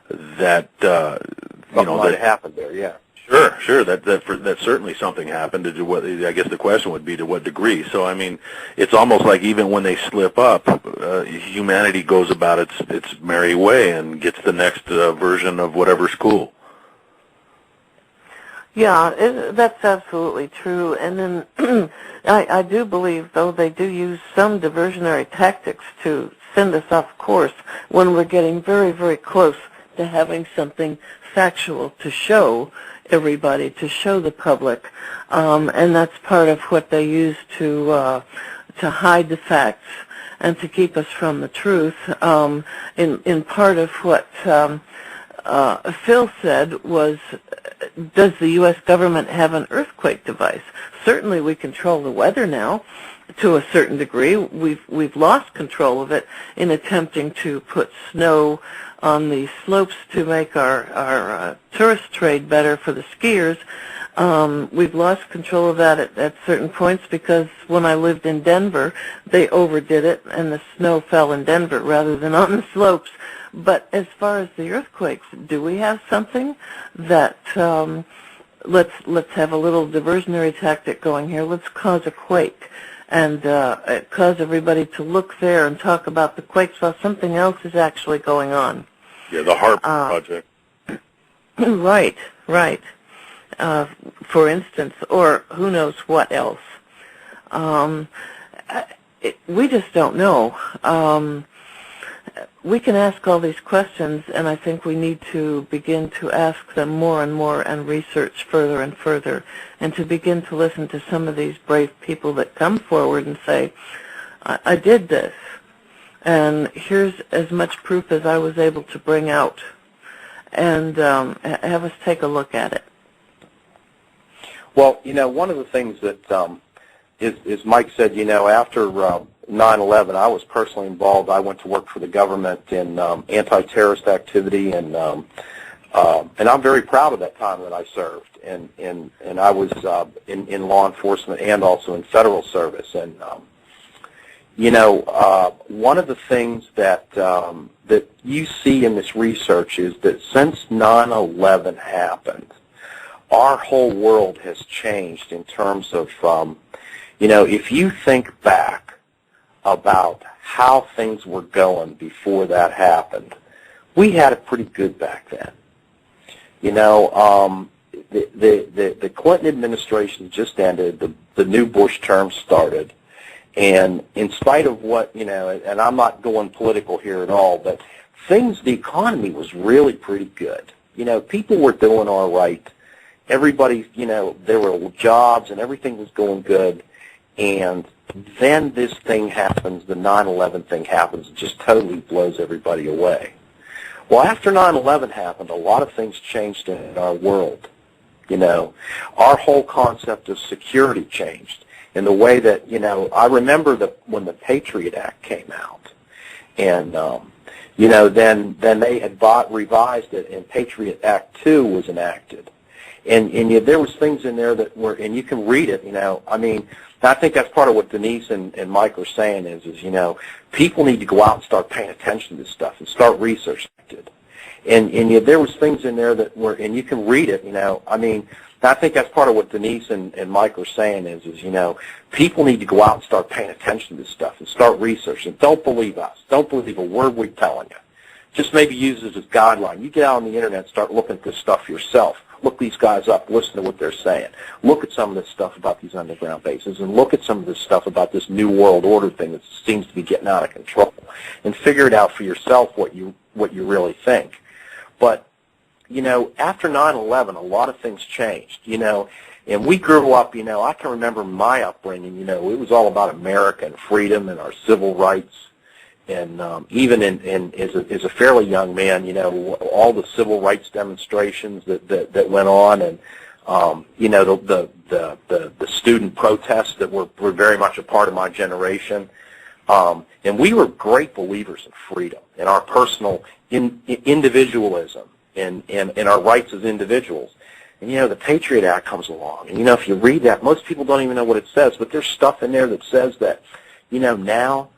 that
might have happened there. Yeah.
Sure. That certainly something happened. I guess the question would be to what degree. So I mean, it's almost like even when they slip up, humanity goes about its merry way and gets the next version of whatever's cool.
Yeah, that's absolutely true. And then I do believe, though, they do use some diversionary tactics to send us off course when we're getting very, very close to having something factual to show everybody, to show the public, and that's part of what they use to hide the facts and to keep us from the truth. In part of what Phil said was, does the U.S. government have an earthquake device? Certainly we control the weather now to a certain degree. We've lost control of it in attempting to put snow on the slopes to make our tourist trade better for the skiers. We've lost control of that at certain points because when I lived in Denver, they overdid it and the snow fell in Denver rather than on the slopes. But as far as the earthquakes, do we have something that let's have a little diversionary tactic going here. Let's cause a quake and cause everybody to look there and talk about the quakes while something else is actually going on.
Yeah, the HARP project.
Right. For instance, or who knows what else. We just don't know. We can ask all these questions, and I think we need to begin to ask them more and more and research further and further, and to begin to listen to some of these brave people that come forward and say, I did this, and here's as much proof as I was able to bring out, and have us take a look at it.
Well, one of the things that is Mike said, after 9/11, I was personally involved. I went to work for the government in anti-terrorist activity, and I'm very proud of that time that I served. And I was in law enforcement and also in federal service. And one of the things that you see in this research is that since 9/11 happened, our whole world has changed in terms of, if you think back about how things were going before that happened, we had it pretty good back then. The Clinton administration just ended, the new Bush term started, and in spite of what, and I'm not going political here at all, but the economy was really pretty good. People were doing all right. Everybody, there were jobs and everything was going good, and then this thing happens, the 9/11 thing happens, it just totally blows everybody away. Well, after 9/11 happened, a lot of things changed in our world. Our whole concept of security changed in the way that, I remember when the Patriot Act came out, and, then they had revised it, and Patriot Act 2 was enacted. And there was things in there that were, and you can read it, I mean, I think that's part of what Denise and Mike are saying is, people need to go out and start paying attention to this stuff and start researching it. And there was things in there that were, and you can read it, I mean, I think that's part of what Denise and Mike are saying is, people need to go out and start paying attention to this stuff and start researching. Don't believe us. Don't believe a word we're telling you. Just maybe use this as a guideline. You get out on the internet and start looking at this stuff yourself. Look these guys up. Listen to what they're saying. Look at some of this stuff about these underground bases, and look at some of this stuff about this New World Order thing that seems to be getting out of control, and figure it out for yourself what you really think. But after 9/11, a lot of things changed. And we grew up. I can remember my upbringing. It was all about America and freedom and our civil rights. And even as a fairly young man, all the civil rights demonstrations that went on, and the student protests that were very much a part of my generation, and we were great believers in freedom and our personal individualism and our rights as individuals. And the Patriot Act comes along, and if you read that, most people don't even know what it says, but there's stuff in there that says that now.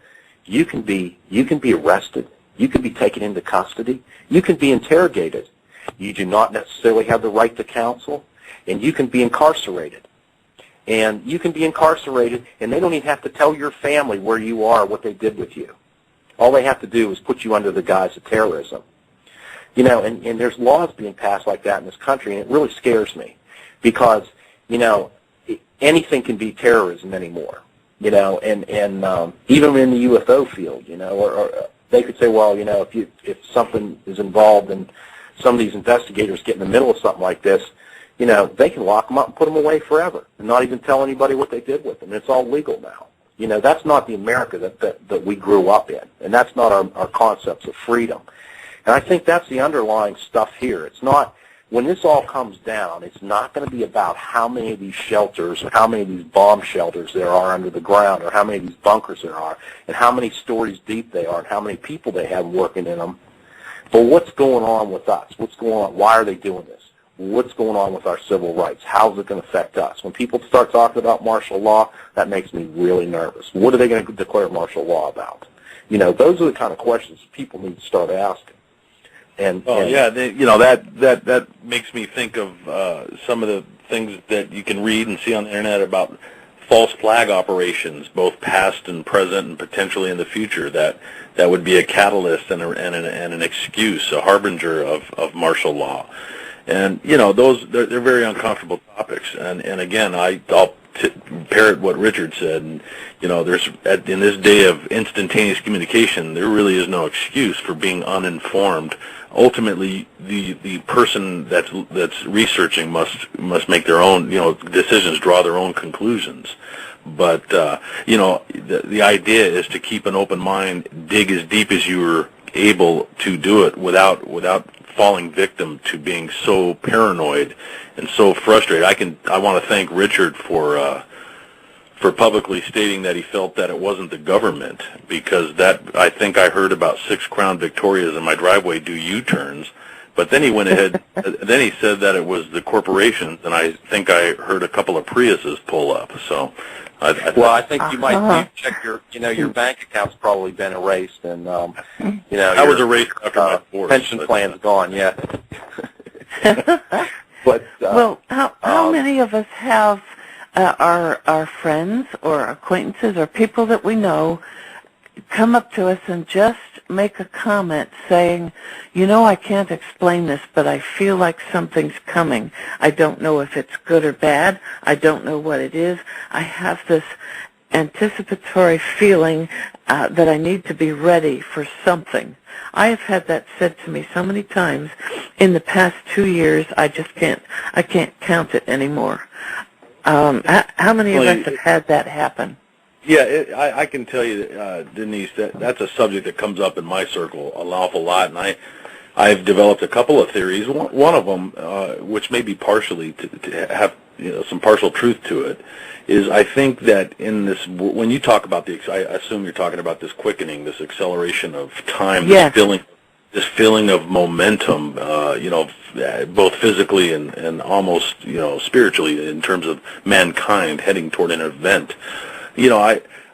You can be arrested. You can be taken into custody. You can be interrogated. You do not necessarily have the right to counsel, and you can be incarcerated. And you can be incarcerated, and they don't even have to tell your family where you are, what they did with you. All they have to do is put you under the guise of terrorism. And there's laws being passed like that in this country, and it really scares me because, anything can be terrorism anymore. And even in the UFO field, or they could say, well, if something is involved and some of these investigators get in the middle of something like this, they can lock them up and put them away forever and not even tell anybody what they did with them. It's all legal now. That's not the America that we grew up in, and that's not our concepts of freedom. And I think that's the underlying stuff here. It's not. When this all comes down, it's not going to be about how many of these shelters or how many of these bomb shelters there are under the ground or how many of these bunkers there are and how many stories deep they are and how many people they have working in them. But what's going on with us? What's going on? Why are they doing this? What's going on with our civil rights? How's it going to affect us? When people start talking about martial law, that makes me really nervous. What are they going to declare martial law about? Those are the kind of questions people need to start asking.
That makes me think of some of the things that you can read and see on the internet about false flag operations, both past and present and potentially in the future. That would be a catalyst and an excuse, a harbinger of martial law. And those they're very uncomfortable topics. And again, I'll parrot what Richard said. And there's in this day of instantaneous communication, there really is no excuse for being uninformed. Ultimately, the person that's researching must make their own decisions, draw their own conclusions. But the idea is to keep an open mind, dig as deep as you're able to do it without falling victim to being so paranoid and so frustrated. I want to thank Richard for publicly stating that he felt that it wasn't the government, because I think I heard about 6 Crown Victorias in my driveway do U-turns, but then he went ahead, then he said that it was the corporations, and I think I heard a couple of Priuses pull up. So, I
think you might check your bank account's probably been erased, and
I was erased after my divorce.
Pension plan's gone, yeah. But
well, how many of us have our friends or acquaintances or people that we know come up to us and just make a comment saying, I can't explain this, but I feel like something's coming. I don't know if it's good or bad. I don't know what it is. I have this anticipatory feeling that I need to be ready for something. I have had that said to me so many times in the past 2 years, I can't count it anymore. How many of us have had that happen?
Yeah, I can tell you, Denise, that's a subject that comes up in my circle an awful lot, and I've developed a couple of theories. One of them, which may be partially to have some partial truth to it, is I think that in this, when you talk about I assume you're talking about this quickening, this acceleration of time,
yes.
This this feeling of momentum, both physically and almost, spiritually in terms of mankind heading toward an event.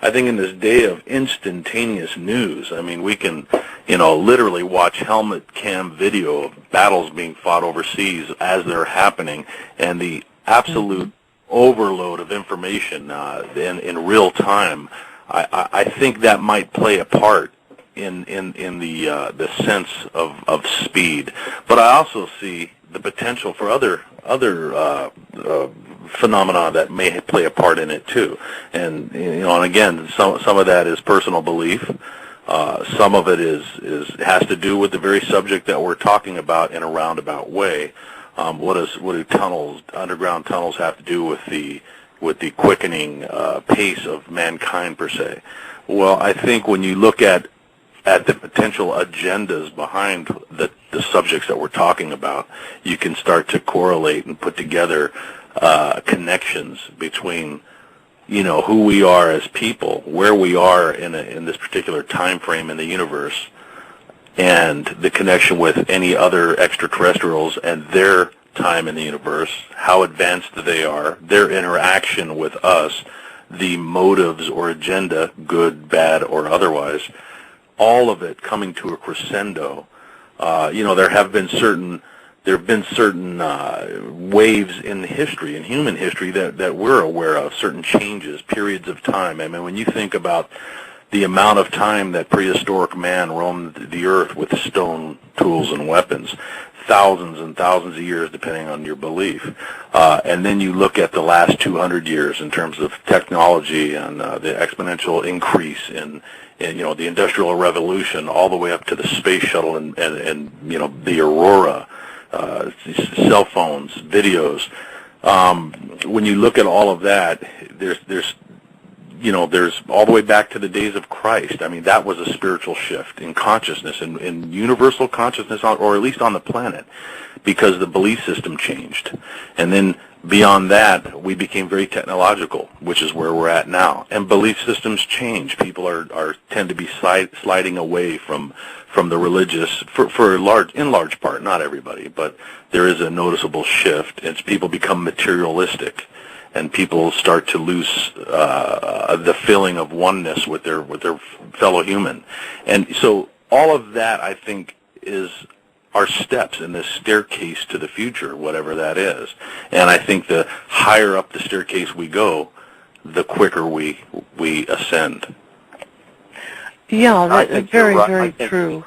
I think in this day of instantaneous news, I mean, we can, literally watch helmet cam video of battles being fought overseas as they're happening, and the absolute overload of information in real time. I think that might play a part in the sense of speed, but I also see the potential for other phenomena that may play a part in it too. And and again, some of that is personal belief. Some of it has to do with the very subject that we're talking about in a roundabout way. What do underground tunnels have to do with the quickening pace of mankind per se? Well, I think when you look at the potential agendas behind the subjects that we're talking about, you can start to correlate and put together connections between, who we are as people, where we are in this particular time frame in the universe, and the connection with any other extraterrestrials and their time in the universe, how advanced they are, their interaction with us, the motives or agenda, good, bad, or otherwise. All of it coming to a crescendo. There have been certain waves in history, in human history, that we're aware of, certain changes, periods of time. I mean, when you think about the amount of time that prehistoric man roamed the earth with stone tools and weapons, thousands and thousands of years, depending on your belief. And then you look at the last 200 years in terms of technology and the exponential increase in the Industrial Revolution, all the way up to the space shuttle and the Aurora, cell phones, videos. When you look at all of that, there's all the way back to the days of Christ. I mean, that was a spiritual shift in consciousness, in universal consciousness, or at least on the planet, because the belief system changed. And then beyond that, we became very technological, which is where we're at now. And belief systems change. People tend to be sliding away from the religious, in large part, not everybody, but there is a noticeable shift. It's people become materialistic, and people start to lose the feeling of oneness with their fellow human. And so all of that, I think, are steps in this staircase to the future, whatever that is. And I think the higher up the staircase we go, the quicker we ascend.
Yeah, that's very, very true.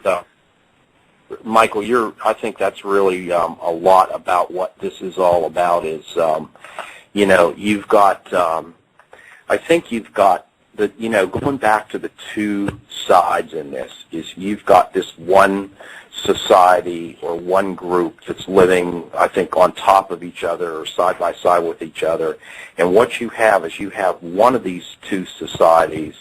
Michael, I think that's really a lot about what this is all about. Is you've got, I think you've got going back to the two sides in this, is you've got this one society or one group that's living, I think, on top of each other or side by side with each other. And what you have is you have one of these two societies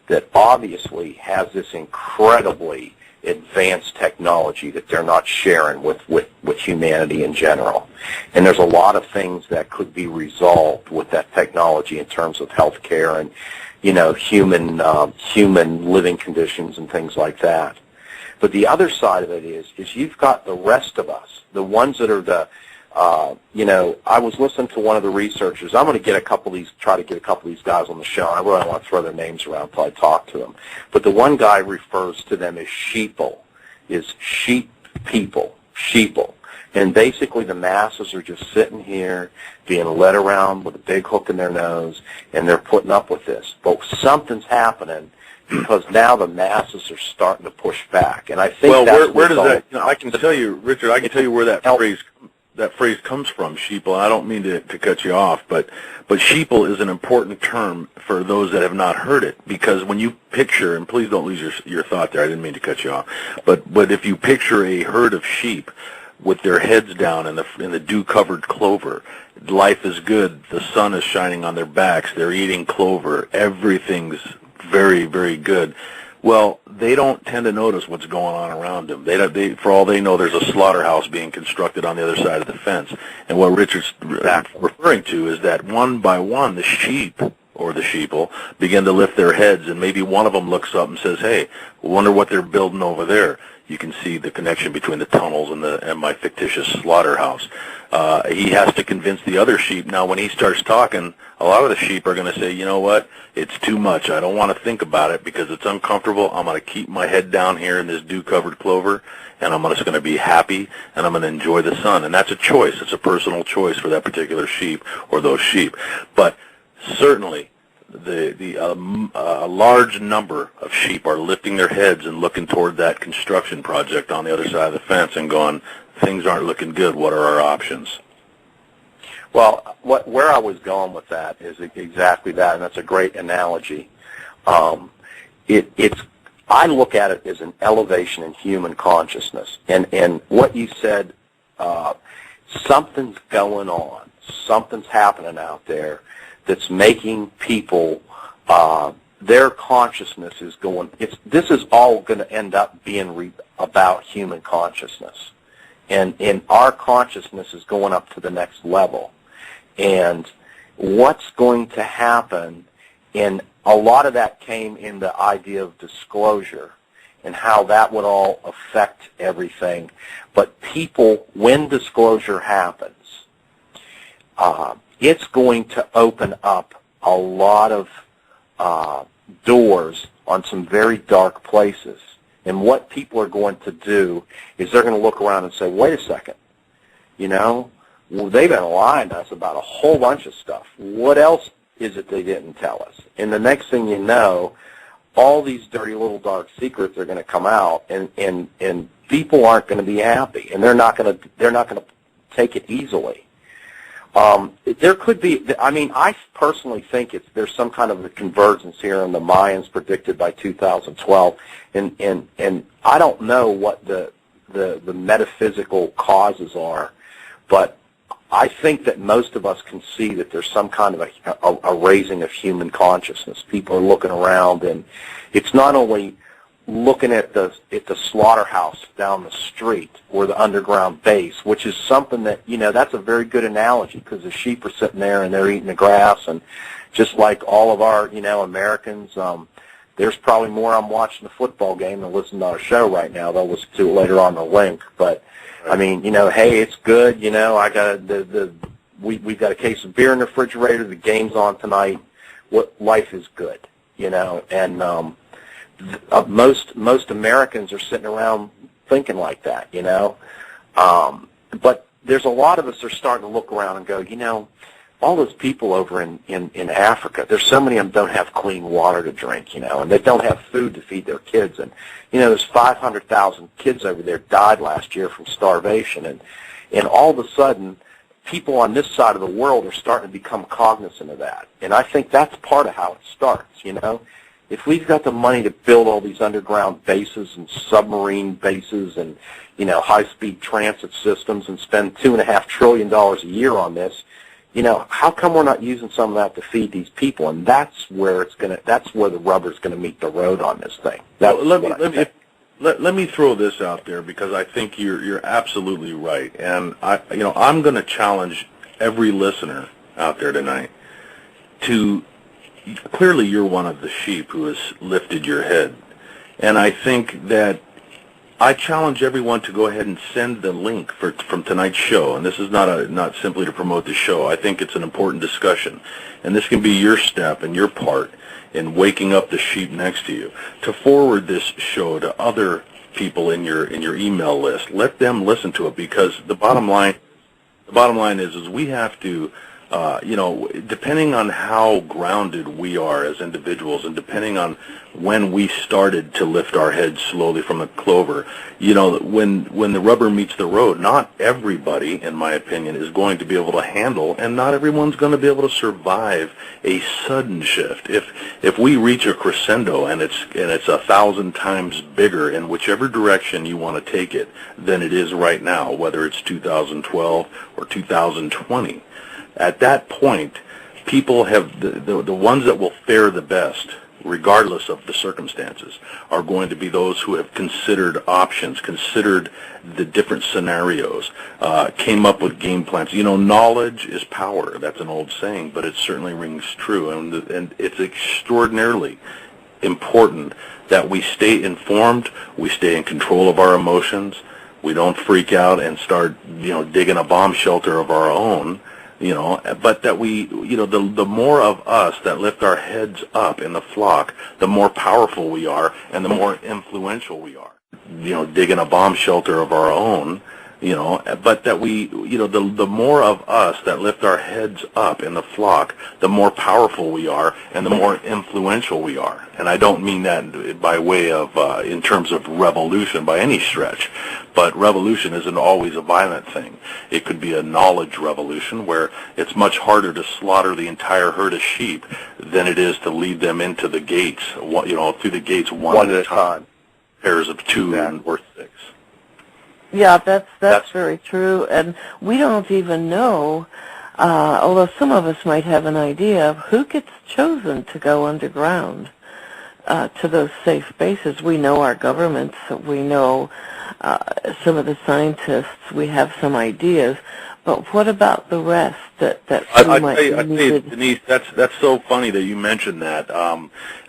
that obviously has this incredibly advanced technology that they're not sharing with humanity in general. And there's a lot of things that could be resolved with that technology in terms of health care and, human living conditions and things like that. But the other side of it is you've got the rest of us, the ones that are I was listening to one of the researchers. I'm going to try to get a couple of these guys on the show. I really don't want to throw their names around until I talk to them. But the one guy refers to them as sheeple, is sheep people, sheeple. And basically the masses are just sitting here being led around with a big hook in their nose, and they're putting up with this. But something's happening, because now the masses are starting to push back, and I think
where does that? I can tell you, Richard. I can tell you where that phrase comes from, sheeple. I don't mean to cut you off, but sheeple is an important term for those that have not heard it, because when you picture, and please don't lose your thought there. I didn't mean to cut you off, but if you picture a herd of sheep with their heads down in the dew-covered clover, life is good. The sun is shining on their backs. They're eating clover. Everything's very, very good. Well, they don't tend to notice what's going on around them. For all they know, there's a slaughterhouse being constructed on the other side of the fence. And what Richard's referring to is that one by one, the sheep or the sheeple begin to lift their heads, and maybe one of them looks up and says, "Hey, wonder what they're building over there." You can see the connection between the tunnels and my fictitious slaughterhouse. He has to convince the other sheep. Now, when he starts talking, a lot of the sheep are going to say, you know what, it's too much. I don't want to think about it because it's uncomfortable. I'm going to keep my head down here in this dew-covered clover, and I'm just going to be happy, and I'm going to enjoy the sun. And that's a choice. It's a personal choice for that particular sheep or those sheep. But certainly, a large number of sheep are lifting their heads and looking toward that construction project on the other side of the fence and going, things aren't looking good. What are our options?
Well, where I was going with that is exactly that, and that's a great analogy. I look at it as an elevation in human consciousness, and what you said, something's going on, something's happening out there that's making people, their consciousness is going, this is all going to end up being about human consciousness. And our consciousness is going up to the next level. And what's going to happen, and a lot of that came in the idea of disclosure and how that would all affect everything. But people, when disclosure happens, it's going to open up a lot of doors on some very dark places. And what people are going to do is they're going to look around and say, wait a second, well, they've been lying to us about a whole bunch of stuff. What else is it they didn't tell us? And the next thing you know, all these dirty little dark secrets are going to come out, and people aren't going to be happy, and they're not going to take it easily. There could be, I personally think there's some kind of a convergence here, and the Mayans predicted by 2012, and I don't know what the metaphysical causes are, but I think that most of us can see that there's some kind of a raising of human consciousness. People are looking around, and it's not only looking at the slaughterhouse down the street or the underground base, which is something that, that's a very good analogy, because the sheep are sitting there and they're eating the grass, and just like all of our, Americans, there's probably more I'm watching the football game than listening to our show right now. They'll listen to it later on the link, but hey, it's good, I got we've got a case of beer in the refrigerator, the game's on tonight, life is good, and most Americans are sitting around thinking like that, but there's a lot of us that are starting to look around and go, all those people over in Africa, there's so many of them don't have clean water to drink, and they don't have food to feed their kids, and there's 500,000 kids over there died last year from starvation, and all of a sudden people on this side of the world are starting to become cognizant of that, and I think that's part of how it starts, If we've got the money to build all these underground bases and submarine bases and, high-speed transit systems and spend $2.5 trillion a year on this, how come we're not using some of that to feed these people? And that's where the rubber's going to meet the road on this thing.
Let me throw this out there, because I think you're absolutely right. And I'm going to challenge every listener out there tonight to, clearly you're one of the sheep who has lifted your head. And I think that I challenge everyone to go ahead and send the link from tonight's show. And this is not simply to promote the show. I think it's an important discussion. And this can be your step and your part in waking up the sheep next to you. To forward this show to other people in your email list. Let them listen to it, because the bottom line is we have to, depending on how grounded we are as individuals, and depending on when we started to lift our heads slowly from the clover, when the rubber meets the road, not everybody, in my opinion, is going to be able to handle, and not everyone's going to be able to survive a sudden shift. If we reach a crescendo and it's 1,000 times bigger in whichever direction you want to take it than it is right now, whether it's 2012 or 2020, at that point, people have the ones that will fare the best, regardless of the circumstances, are going to be those who have considered options, considered the different scenarios, came up with game plans. Knowledge is power. That's an old saying, but it certainly rings true, and it's extraordinarily important that we stay informed, we stay in control of our emotions, we don't freak out and start, digging a bomb shelter of our own, but that we, the more of us that lift our heads up in the flock, the more powerful we are and the more influential we are. Digging a bomb shelter of our own, but that we, the more of us that lift our heads up in the flock, the more powerful we are and the more influential we are. And I don't mean that by way of, in terms of revolution by any stretch, but revolution isn't always a violent thing. It could be a knowledge revolution where it's much harder to slaughter the entire herd of sheep than it is to lead them into the gates, through the gates one at a time. Pairs of two or six.
Yeah, that's very true, and we don't even know, although some of us might have an idea of who gets chosen to go underground to those safe bases. We know our governments, we know some of the scientists, we have some ideas, but what about the rest that we might need?
Denise, that's so funny that you mentioned that.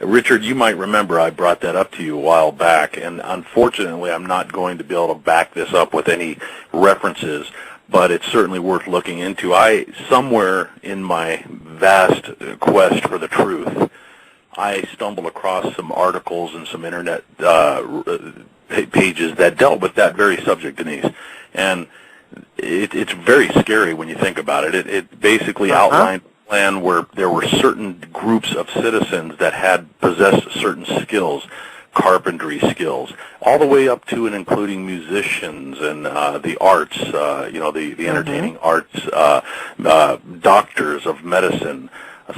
Richard, you might remember I brought that up to you a while back, and unfortunately I'm not going to be able to back this up with any references, but it's certainly worth looking into. Somewhere in my vast quest for the truth, I stumbled across some articles and some internet pages that dealt with that very subject, Denise, and it's very scary when you think about it. It basically outlined a plan where there were certain groups of citizens that had possessed certain skills, carpentry skills, all the way up to and including musicians and the arts, the entertaining arts, doctors of medicine,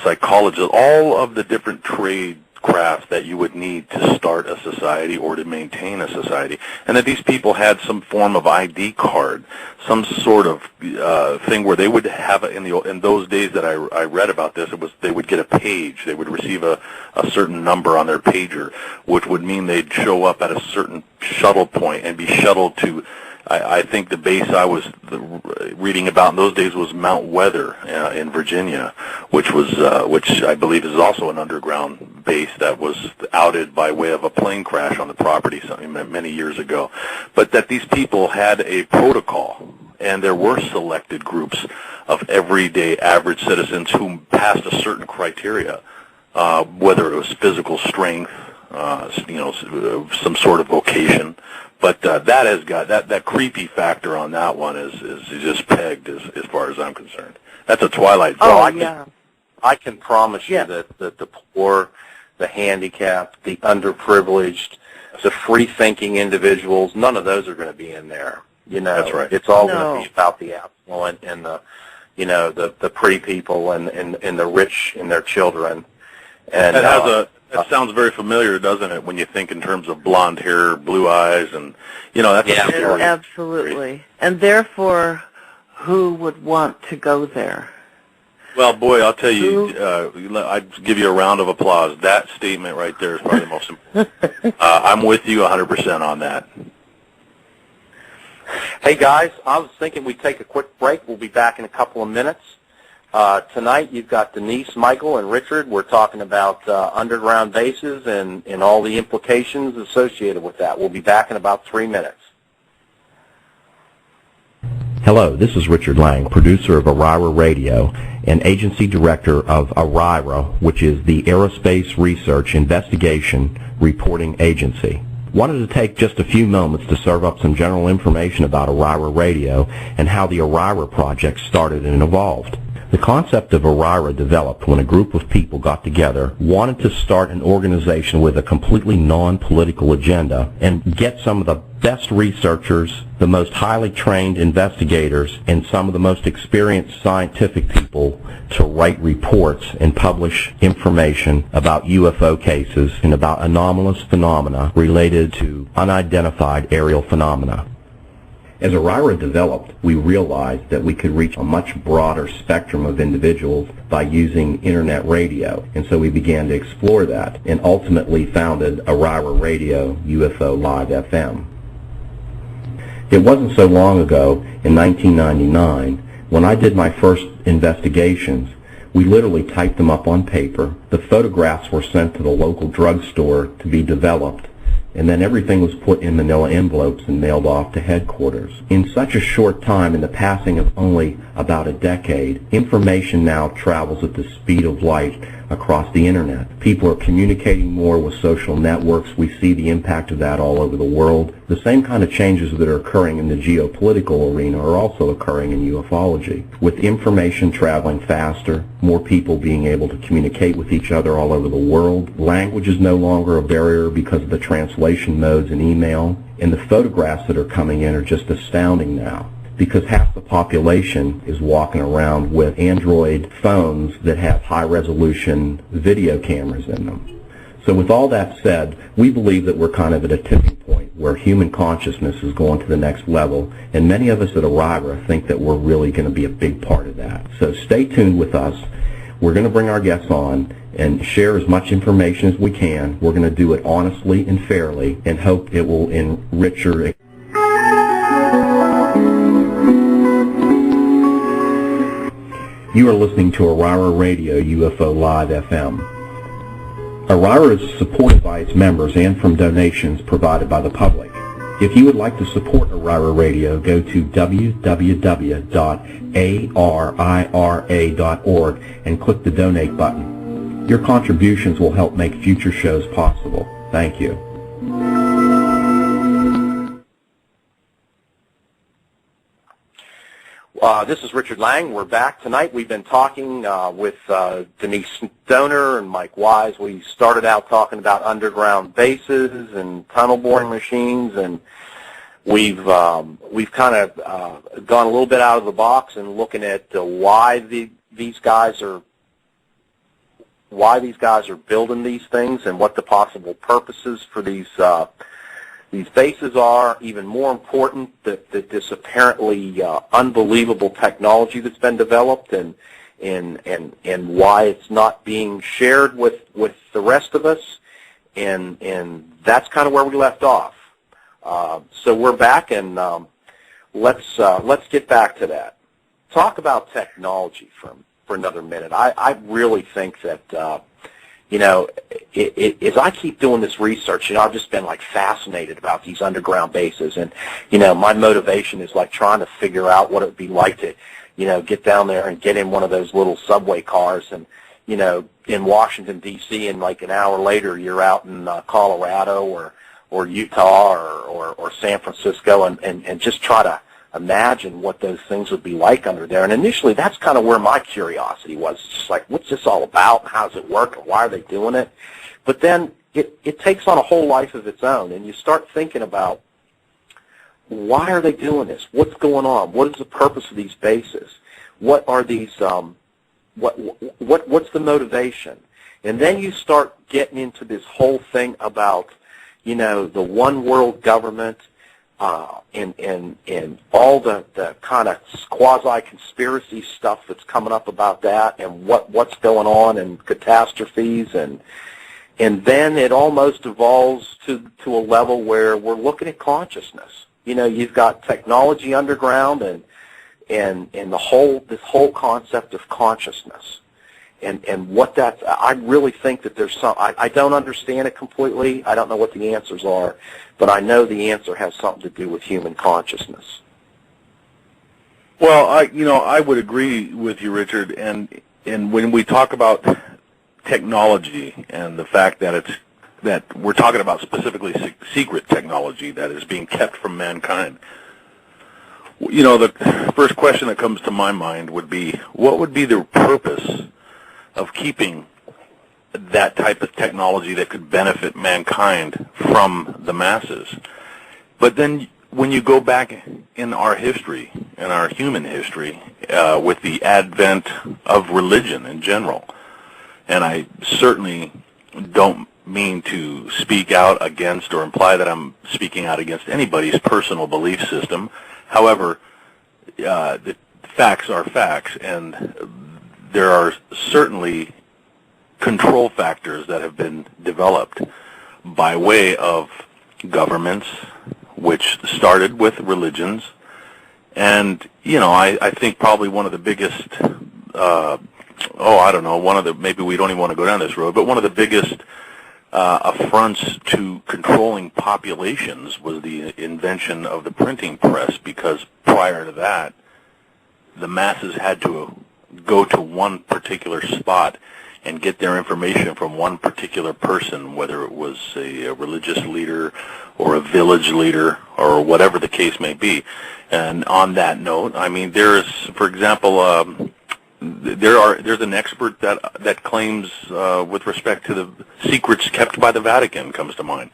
psychologists, all of the different trade crafts that you would need to start a society or to maintain a society, and that these people had some form of ID card, some sort of thing where they would have in those days that I read about this, they would get a page, they would receive a certain number on their pager, which would mean they'd show up at a certain shuttle point and be shuttled to. I think the base I was reading about in those days was Mount Weather in Virginia, which I believe is also an underground base that was outed by way of a plane crash on the property many years ago. But that these people had a protocol, and there were selected groups of everyday average citizens who passed a certain criteria, whether it was physical strength, some sort of vocation. But that has got that creepy factor on that one is just pegged as far as I'm concerned. That's a Twilight Zone.
I can promise you that the poor, the handicapped, the underprivileged, the free-thinking individuals, none of those are going to be in there.
That's right.
It's all going to be about the affluent and the pretty people and the rich and their children. And
that sounds very familiar, doesn't it, when you think in terms of blonde hair, blue eyes, and, that's a scary.
Absolutely. And therefore, who would want to go there?
Well, boy, I'll tell you, I'd give you a round of applause. That statement right there is probably the most important. I'm with you 100% on that.
Hey, guys, I was thinking we'd take a quick break. We'll be back in a couple of minutes. Tonight you've got Denise, Michael, and Richard. We're talking about underground bases and all the implications associated with that. We'll be back in about 3 minutes.
Hello, this is Richard Lang, producer of Arira Radio and agency director of Arira, which is the Aerospace Research Investigation Reporting Agency. Wanted to take just a few moments to serve up some general information about Arira Radio and how the Arira project started and evolved. The concept of Arira developed when a group of people got together, wanted to start an organization with a completely non-political agenda, and get some of the best researchers, the most highly trained investigators, and some of the most experienced scientific people to write reports and publish information about UFO cases and about anomalous phenomena related to unidentified aerial phenomena. As Arira developed, we realized that we could reach a much broader spectrum of individuals by using internet radio, and so we began to explore that and ultimately founded Arira Radio UFO Live FM. It wasn't so long ago, in 1999, when I did my first investigations, We literally typed them up on paper. The photographs were sent to the local drugstore to be developed, and then everything was put in manila envelopes and mailed off to headquarters. In such a short time, in the passing of only about a decade, information now travels at the speed of light across the internet. People are communicating more with social networks. We see the impact of that all over the world. The same kind of changes that are occurring in the geopolitical arena are also occurring in ufology. With information traveling faster, more people being able to communicate with each other all over the world, language is no longer a barrier because of the translation modes in email, and the photographs that are coming in are just astounding now, because half the population is walking around with Android phones that have high-resolution video cameras in them. So with all that said, we believe that we're kind of at a tipping point where human consciousness is going to the next level, and many of us at Arriva think that we're really going to be a big part of that. So stay tuned with us. We're going to bring our guests on and share as much information as we can. We're going to do it honestly and fairly and hope it will enrich your You are listening to Aurora Radio UFO Live FM. Aurora is supported by its members and from donations provided by the public. If you would like to support Aurora Radio, go to www.arira.org and click the donate button. Your contributions will help make future shows possible. Thank you.
This is Richard Lang. We're back tonight. We've been talking with Denise Stoner and Mike Wise. We started out talking about underground bases and tunnel boring machines, and we've kind of gone a little bit out of the box and looking at why these guys are building these things and what the possible purposes for these bases are. Even more important, that this apparently unbelievable technology that's been developed and why it's not being shared with the rest of us, and that's kind of where we left off. So we're back, and let's get back to that. Talk about technology for another minute. I really think that as I keep doing this research, I've just been like fascinated about these underground bases, and my motivation is like trying to figure out what it would be like to get down there and get in one of those little subway cars, and in Washington D.C. and like an hour later you're out in Colorado or Utah or San Francisco, and just try to imagine what those things would be like under there. And initially, that's kind of where my curiosity was. It's just like, what's this all about? How does it work? And why are they doing it? But then it takes on a whole life of its own, and you start thinking about, why are they doing this? What's going on? What is the purpose of these bases? What are these? What's the motivation? And then you start getting into this whole thing about, the one world government. And all the kind of quasi-conspiracy stuff that's coming up about that, and what's going on, and catastrophes, and then it almost evolves to a level where we're looking at consciousness. You've got technology underground, and this whole concept of consciousness. And what that's, I really think that there's some, I don't understand it completely. I don't know what the answers are, but I know the answer has something to do with human consciousness.
Well, I would agree with you, Richard, and when we talk about technology and the fact that we're talking about specifically secret technology that is being kept from mankind, the first question that comes to my mind would be, what would be the purpose of keeping that type of technology that could benefit mankind from the masses? But then when you go back in our history, in our human history, with the advent of religion in general, and I certainly don't mean to speak out against or imply that I'm speaking out against anybody's personal belief system. However, the facts are facts, and there are certainly control factors that have been developed by way of governments, which started with religions. And, I think probably one of the biggest I don't know, maybe we don't even want to go down this road, but one of the biggest affronts to controlling populations was the invention of the printing press, because prior to that, the masses had to go to one particular spot and get their information from one particular person, whether it was a religious leader or a village leader or whatever the case may be. And on that note, I mean, there's, for example, there's an expert that claims with respect to the secrets kept by the Vatican comes to mind.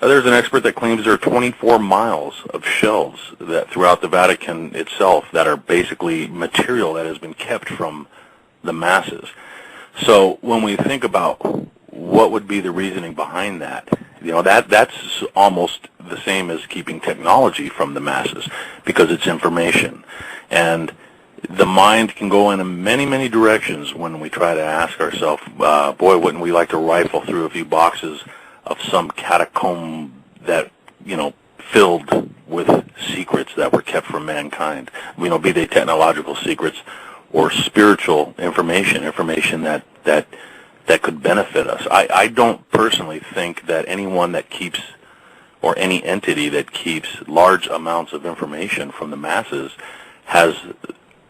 There's an expert that claims there are 24 miles of shelves that throughout the Vatican itself that are basically material that has been kept from the masses. So when we think about what would be the reasoning behind that, that's almost the same as keeping technology from the masses, because it's information. And the mind can go in many, many directions when we try to ask ourselves, boy, wouldn't we like to rifle through a few boxes of some catacomb that, filled with secrets that were kept from mankind, be they technological secrets or spiritual information that could benefit us. I don't personally think that anyone that keeps, or any entity that keeps large amounts of information from the masses has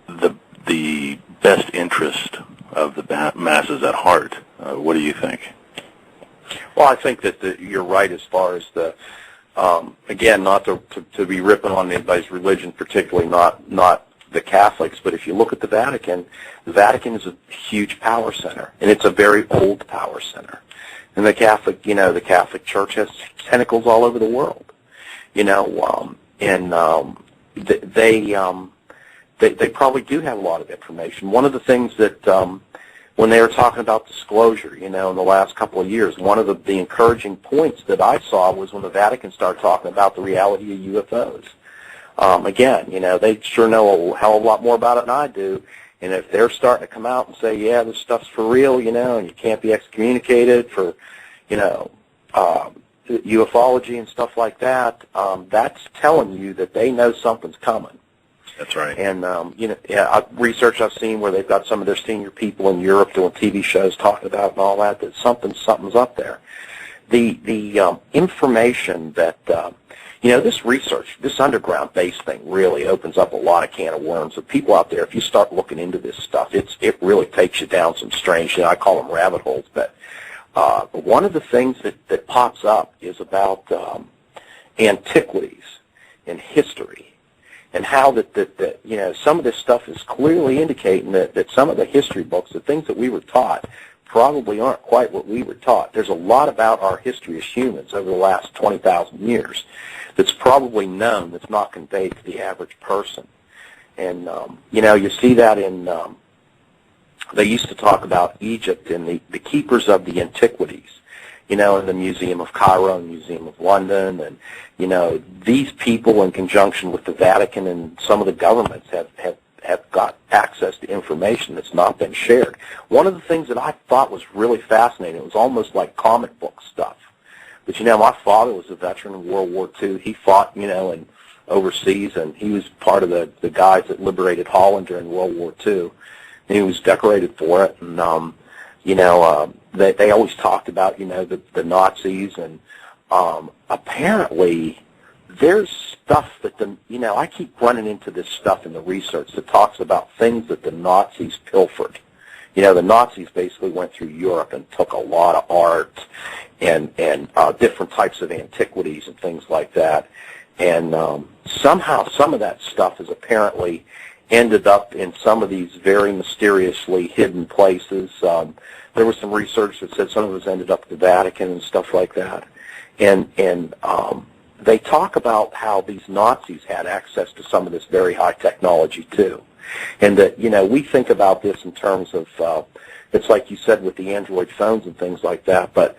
the best interest of the masses at heart. What do you think?
Well, I think that you're right as far as the, again, not to be ripping on anybody's religion, particularly not the Catholics, but if you look at the Vatican is a huge power center, and it's a very old power center. And the Catholic Church has tentacles all over the world, they probably do have a lot of information. One of the things that, when they were talking about disclosure, in the last couple of years, one of the encouraging points that I saw was when the Vatican started talking about the reality of UFOs. Again, they sure know a hell of a lot more about it than I do. And if they're starting to come out and say, yeah, this stuff's for real, and you can't be excommunicated for, ufology and stuff like that, that's telling you that they know something's coming.
That's right.
And, research I've seen where they've got some of their senior people in Europe doing TV shows talking about and all that something's up there. The information that, this research, this underground-based thing really opens up a lot of can of worms. Of people out there, if you start looking into this stuff, it really takes you down some strange, I call them rabbit holes. But one of the things that pops up is about antiquities and history, and how that some of this stuff is clearly indicating that some of the history books, the things that we were taught, probably aren't quite what we were taught. There's a lot about our history as humans over the last 20,000 years that's probably known, that's not conveyed to the average person. And, you see that in, they used to talk about Egypt and the keepers of the antiquities, in the Museum of Cairo and Museum of London. And, these people in conjunction with the Vatican and some of the governments have got access to information that's not been shared. One of the things that I thought was really fascinating, it was almost like comic book stuff. But, my father was a veteran in World War II. He fought, in overseas, and he was part of the guys that liberated Holland during World War II. And he was decorated for it. And, they always talked about, the Nazis. And apparently there's stuff that I keep running into this stuff in the research that talks about things that the Nazis pilfered. The Nazis basically went through Europe and took a lot of art and different types of antiquities and things like that. And somehow some of that stuff has apparently ended up in some of these very mysteriously hidden places. There was some research that said some of us ended up at the Vatican and stuff like that. And they talk about how these Nazis had access to some of this very high technology too. And that, we think about this in terms of, it's like you said with the Android phones and things like that, but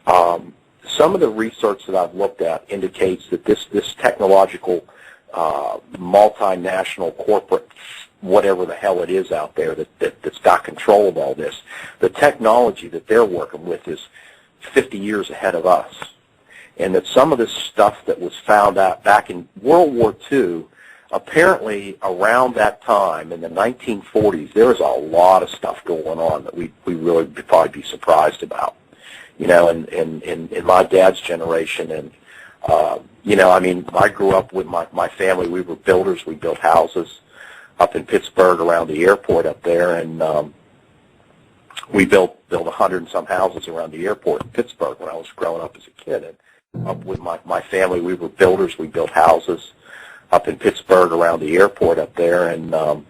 some of the research that I've looked at indicates that this technological multinational corporate, whatever the hell it is out there that's got control of all this, the technology that they're working with is 50 years ahead of us. And that some of this stuff that was found out back in World War II, apparently around that time in the 1940s, there was a lot of stuff going on that we really would probably be surprised about. You know, in my dad's generation, and you know, I mean, I grew up with my family. We were builders. We built houses up in Pittsburgh around the airport up there, and we built 100 and some houses around the airport in Pittsburgh when I was growing up as a kid. And up with my family, we were builders. We built houses up in Pittsburgh around the airport up there, and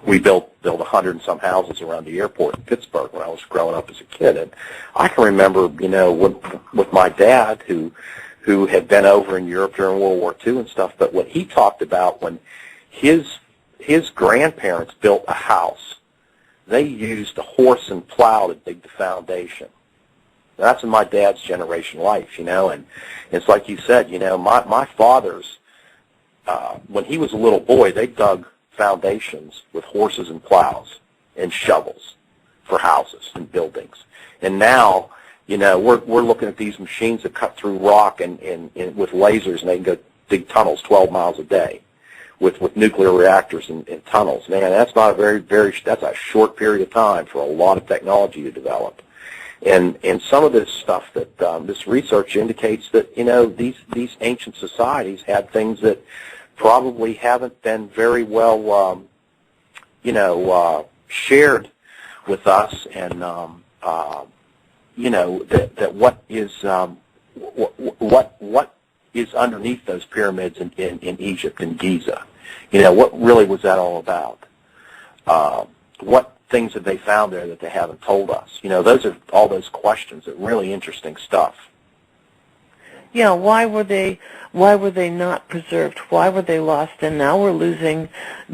we built 100 and some houses around the airport in Pittsburgh when I was growing up as a kid. And I can remember, you know, with my dad, who had been over in Europe during World War II and stuff, but what he talked about when his grandparents built a house, they used a horse and plow to dig the foundation. Now, that's in my dad's generation life, you know, and it's like you said, you know, my father's, when he was a little boy, they dug foundations with horses and plows and shovels for houses and buildings. And now, you know, we're looking at these machines that cut through rock and with lasers, and they can go dig tunnels 12 miles a day with nuclear reactors and tunnels. Man, that's not a that's a short period of time for a lot of technology to develop. And some of this stuff that this research indicates that, you know, these ancient societies had things that probably haven't been very well, you know, shared with us, and you know, that what is underneath those pyramids in Egypt and Giza. You know, what really was that all about? What things have they found there that they haven't told us? You know, those are all those questions that really interesting stuff.
Yeah, why were they not preserved? Why were they lost? And now we're losing,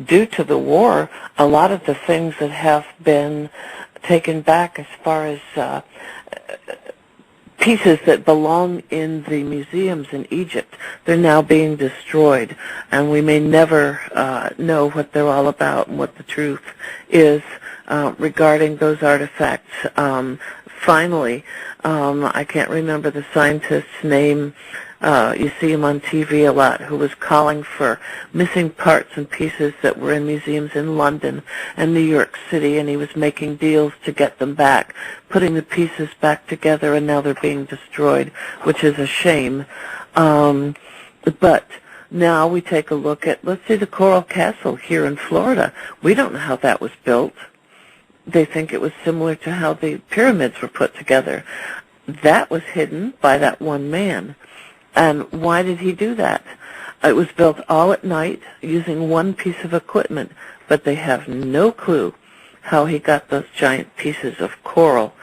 due to the war, a lot of the things that have been taken back as far as pieces that belong in the museums in Egypt. They're now being destroyed, and we may never know what they're all about and what the truth is regarding those artifacts. Finally, I can't remember the scientist's name. You see him on TV a lot, who was calling for missing parts and pieces that were in museums in London and New York City, and he was making deals to get them back, putting the pieces back together, and now they're being destroyed, which is a shame. But now we take a look at, let's say, the Coral Castle here in Florida. We don't know how that was built. They think it was similar to how the pyramids were put together. That was hidden by that one man. And why did he do that? It was built all at night using one piece of equipment, but they have no clue how he got those giant pieces of coral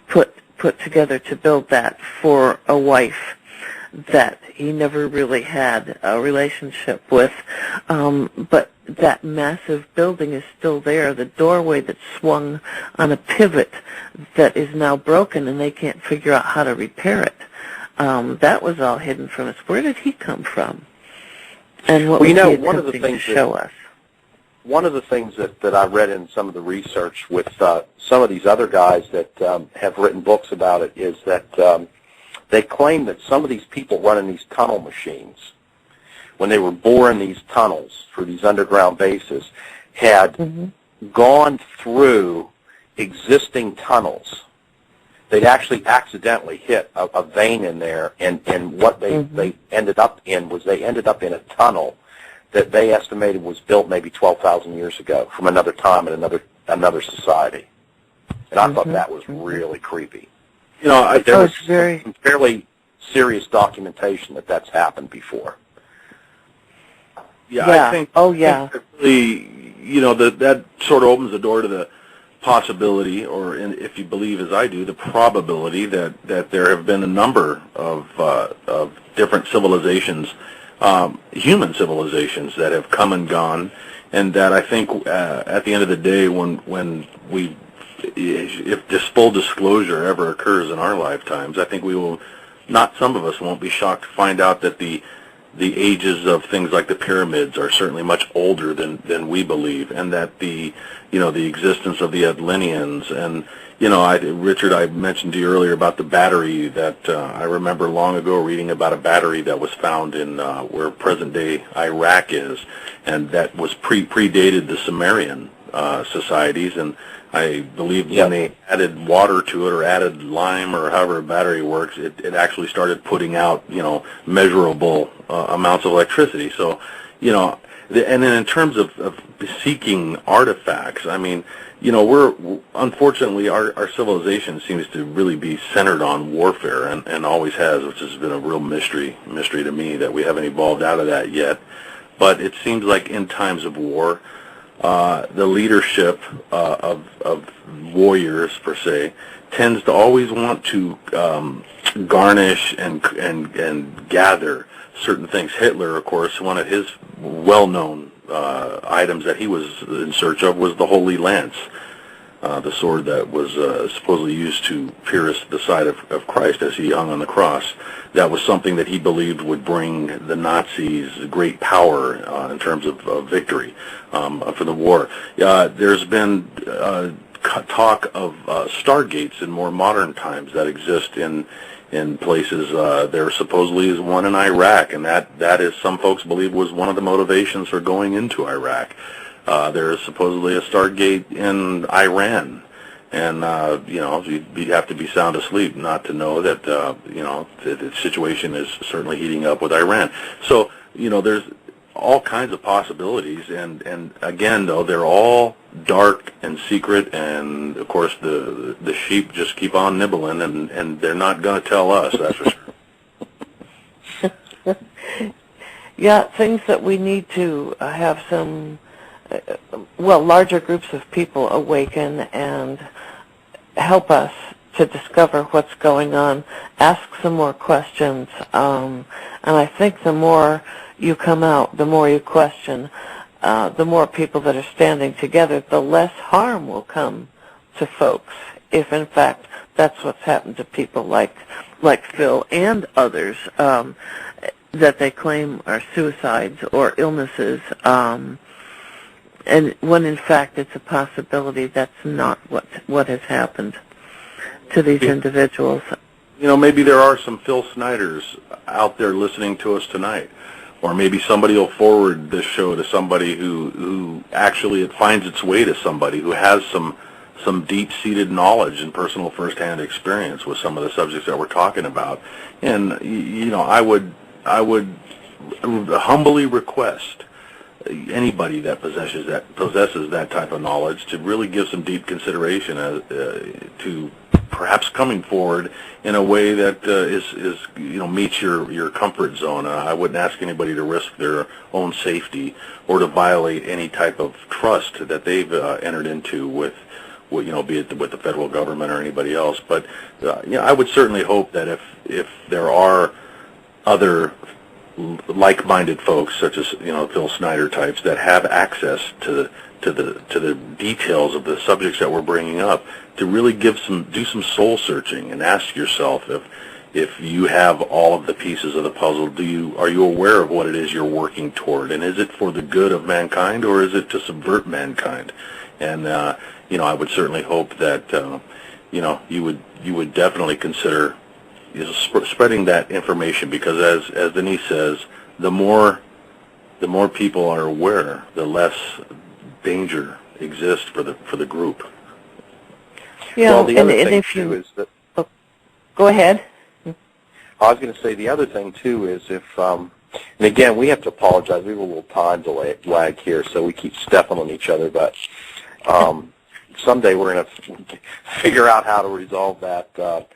put together to build that for a wife that he never really had a relationship with. But that massive building is still there. The doorway that swung on a pivot that is now broken, and they can't figure out how to repair it. That was all hidden from us. Where did he come from? And what was he attempting to show us?
One of the things that I read in some of the research with some of these other guys that have written books about it is that they claim that some of these people running these tunnel machines, when they were boring these tunnels for these underground bases, had gone through existing tunnels. They'd actually accidentally hit a vein in there, and what they ended up in was they ended up in a tunnel that they estimated was built maybe 12,000 years ago from another time and another society. And I thought that was really creepy. You know, there was some fairly serious documentation that that's happened before.
Yeah, I think. You know, that sort of opens the door to the possibility, or if you believe as I do, the probability that there have been a number of different civilizations, human civilizations, that have come and gone, and that I think at the end of the day, when if this full disclosure ever occurs in our lifetimes, I think we will, some of us won't be shocked to find out that the ages of things like the pyramids are certainly much older than we believe, and that the existence of the Atlanteans Richard, I mentioned to you earlier about the battery that I remember long ago reading about a battery that was found in where present-day Iraq is, and that was predated the Sumerian societies, and I believe when they added water to it or added lime or however a battery works, it actually started putting out, measurable amounts of electricity. So, and then in terms of seeking artifacts, I mean, unfortunately, our civilization seems to really be centered on warfare and always has, which has been a real mystery to me that we haven't evolved out of that yet. But it seems like in times of war, the leadership of warriors, per se, tends to always want to garnish and gather certain things. Hitler, of course, one of his well-known items that he was in search of was the Holy Lance, the sword that was supposedly used to pierce the side of Christ as he hung on the cross. That was something that he believed would bring the Nazis great power in terms of victory for the war. There's been talk of stargates in more modern times that exist in places. There supposedly is one in Iraq, and that is, some folks believe, was one of the motivations for going into Iraq. There is supposedly a stargate in Iran, and you'd have to be sound asleep not to know that the situation is certainly heating up with Iran. So there's all kinds of possibilities, and again, though, they're all dark and secret, and of course the sheep just keep on nibbling, and they're not going to tell us, that's for sure.
Yeah, things that we need to have some, larger groups of people awaken and help us to discover what's going on, ask some more questions, and I think the more you come out, the more you question, the more people that are standing together, the less harm will come to folks, if in fact that's what's happened to people like Phil and others that they claim are suicides or illnesses, and when in fact it's a possibility that's not what has happened to these individuals.
Maybe there are some Phil Schneiders out there listening to us tonight. Or maybe somebody will forward this show to somebody who actually it finds its way to somebody who has some deep-seated knowledge and personal first-hand experience with some of the subjects that we're talking about. And I would humbly request anybody that possesses that type of knowledge to really give some deep consideration to perhaps coming forward in a way that meets your comfort zone. I wouldn't ask anybody to risk their own safety or to violate any type of trust that they've entered into with be it with the federal government or anybody else. But I would certainly hope that if there are other like-minded folks, such as Phil Schneider types, that have access to the details of the subjects that we're bringing up, to really do some soul searching and ask yourself if you have all of the pieces of the puzzle. Are you aware of what it is you're working toward, and is it for the good of mankind, or is it to subvert mankind? And I would certainly hope that you would definitely consider spreading that information, because as Denise says, the more people are aware, the less danger exists for the group.
Yeah,
well, the other thing too is that.
Oh, go ahead.
I was going to say the other thing too is if, and again, we have to apologize. We have a little time lag here, so we keep stepping on each other. But someday we're going to figure out how to resolve that. But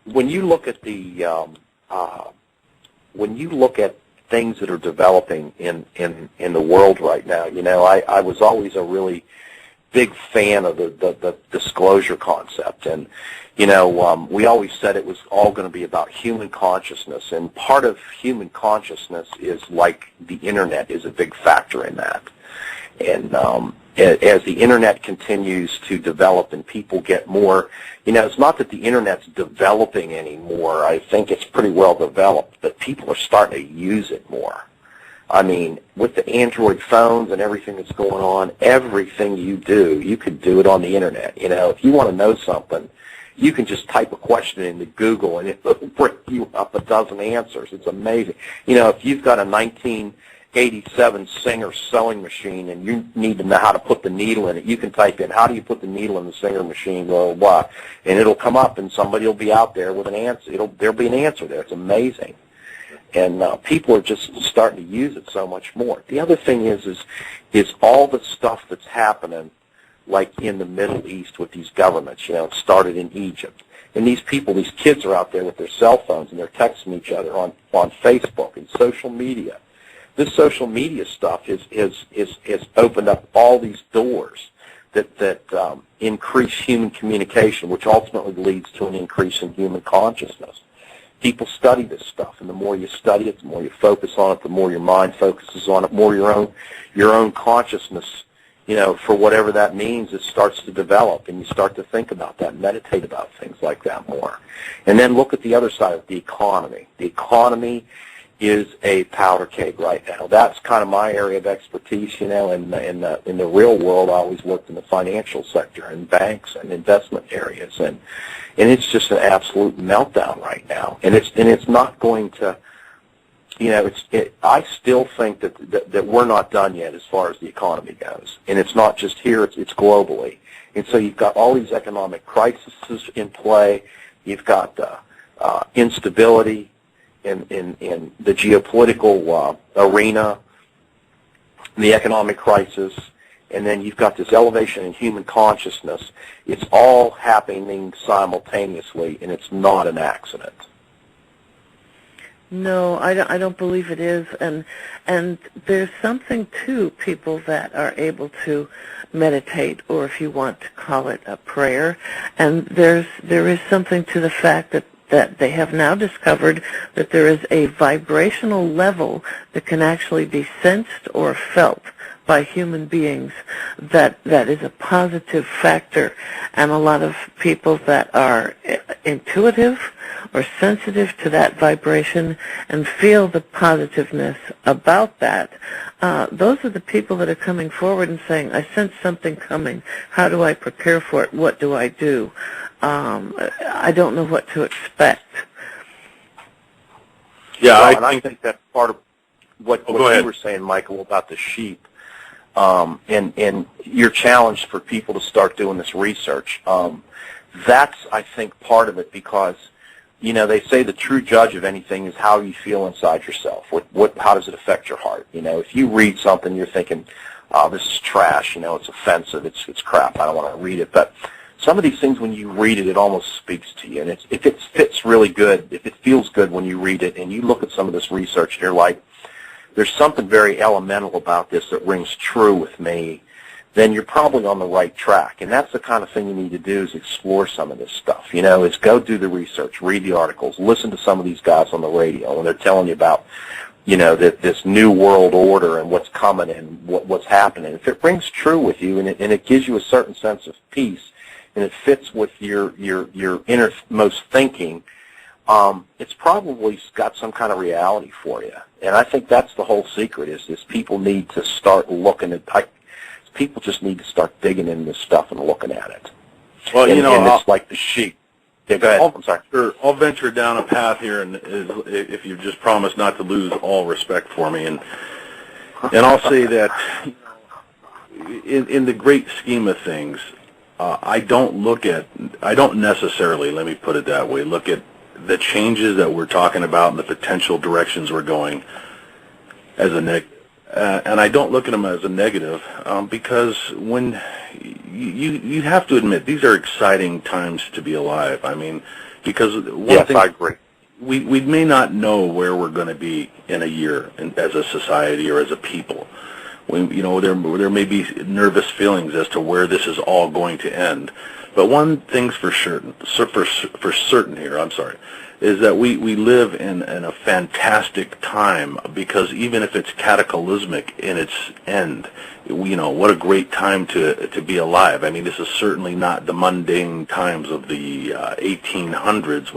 when you look at things that are developing in the world right now, I was always a really big fan of the disclosure concept, and we always said it was all going to be about human consciousness, and part of human consciousness is like the internet is a big factor in that. And as the internet continues to develop and people get more, it's not that the internet's developing anymore. I think it's pretty well developed, but people are starting to use it more. I mean, with the Android phones and everything that's going on, everything you do, you could do it on the internet. You know, if you want to know something, you can just type a question into Google and it'll bring you up a dozen answers. It's amazing. You know, if you've got a 1987 Singer sewing machine and you need to know how to put the needle in it, you can type in, how do you put the needle in the Singer machine, blah, blah, blah, and it'll come up and somebody will be out there with an answer. There'll be an answer there. It's amazing. And people are just starting to use it so much more. The other thing is all the stuff that's happening, like in the Middle East with these governments. You know, it started in Egypt. And these people, these kids are out there with their cell phones and they're texting each other on Facebook and social media. This social media stuff has opened up all these doors that increase human communication, which ultimately leads to an increase in human consciousness. People study this stuff, and the more you study it, the more you focus on it, the more your mind focuses on it, the more your own consciousness, you know, for whatever that means, it starts to develop, and you start to think about that, meditate about things like that more. And then look at the other side of the economy. The economy is a powder keg right now. That's kind of my area of expertise, you know. In the real world, I always worked in the financial sector and banks and investment areas, and it's just an absolute meltdown right now. And it's not going to, you know, I still think that we're not done yet as far as the economy goes. And it's not just here, it's globally. And so you've got all these economic crises in play. You've got instability in the geopolitical arena, the economic crisis, and then you've got this elevation in human consciousness. It's all happening simultaneously, and it's not an accident.
No, I don't believe it is, and there's something to people that are able to meditate, or if you want to call it a prayer, and there is something to the fact that they have now discovered that there is a vibrational level that can actually be sensed or felt by human beings that is a positive factor. And a lot of people that are intuitive or sensitive to that vibration and feel the positiveness about that, those are the people that are coming forward and saying, I sense something coming. How do I prepare for it? What do I do? I don't know what to expect.
Yeah,
well, I think that's part of what you were saying, Michael, about the sheep. And your challenge for people to start doing this research. That's, I think, part of it, because, you know, they say the true judge of anything is how you feel inside yourself. How does it affect your heart? You know, if you read something, you're thinking, oh, this is trash, you know, it's offensive, it's crap, I don't want to read it. But some of these things, when you read it, it almost speaks to you. And if it fits really good, if it feels good when you read it, and you look at some of this research, and you're like, there's something very elemental about this that rings true with me, then you're probably on the right track. And that's the kind of thing you need to do, is explore some of this stuff. You know, is go do the research, read the articles, listen to some of these guys on the radio, and they're telling you about, you know, this new world order and what's coming and what's happening. If it rings true with you and it gives you a certain sense of peace, and it fits with your innermost thinking, it's probably got some kind of reality for you. And I think that's the whole secret, is people need to start looking at, people just need to start digging into this stuff and looking at it.
Well,
and,
you know,
and it's like the sheep. Yeah, go ahead. I'm sorry.
Sure, I'll venture down a path here, and if you just promise not to lose all respect for me, and I'll say that in the great scheme of things, I don't necessarily, let me put it that way, look at the changes that we're talking about and the potential directions we're going as a negative. And I don't look at them as a negative, because when you have to admit, these are exciting times to be alive. I mean, because one thing,
I agree.
We may not know where we're going to be in a year as a society or as a people. There may be nervous feelings as to where this is all going to end. But one thing's for certain here, is that we live in a fantastic time, because even if it's cataclysmic in its end, what a great time to be alive. I mean, this is certainly not the mundane times of the 1800s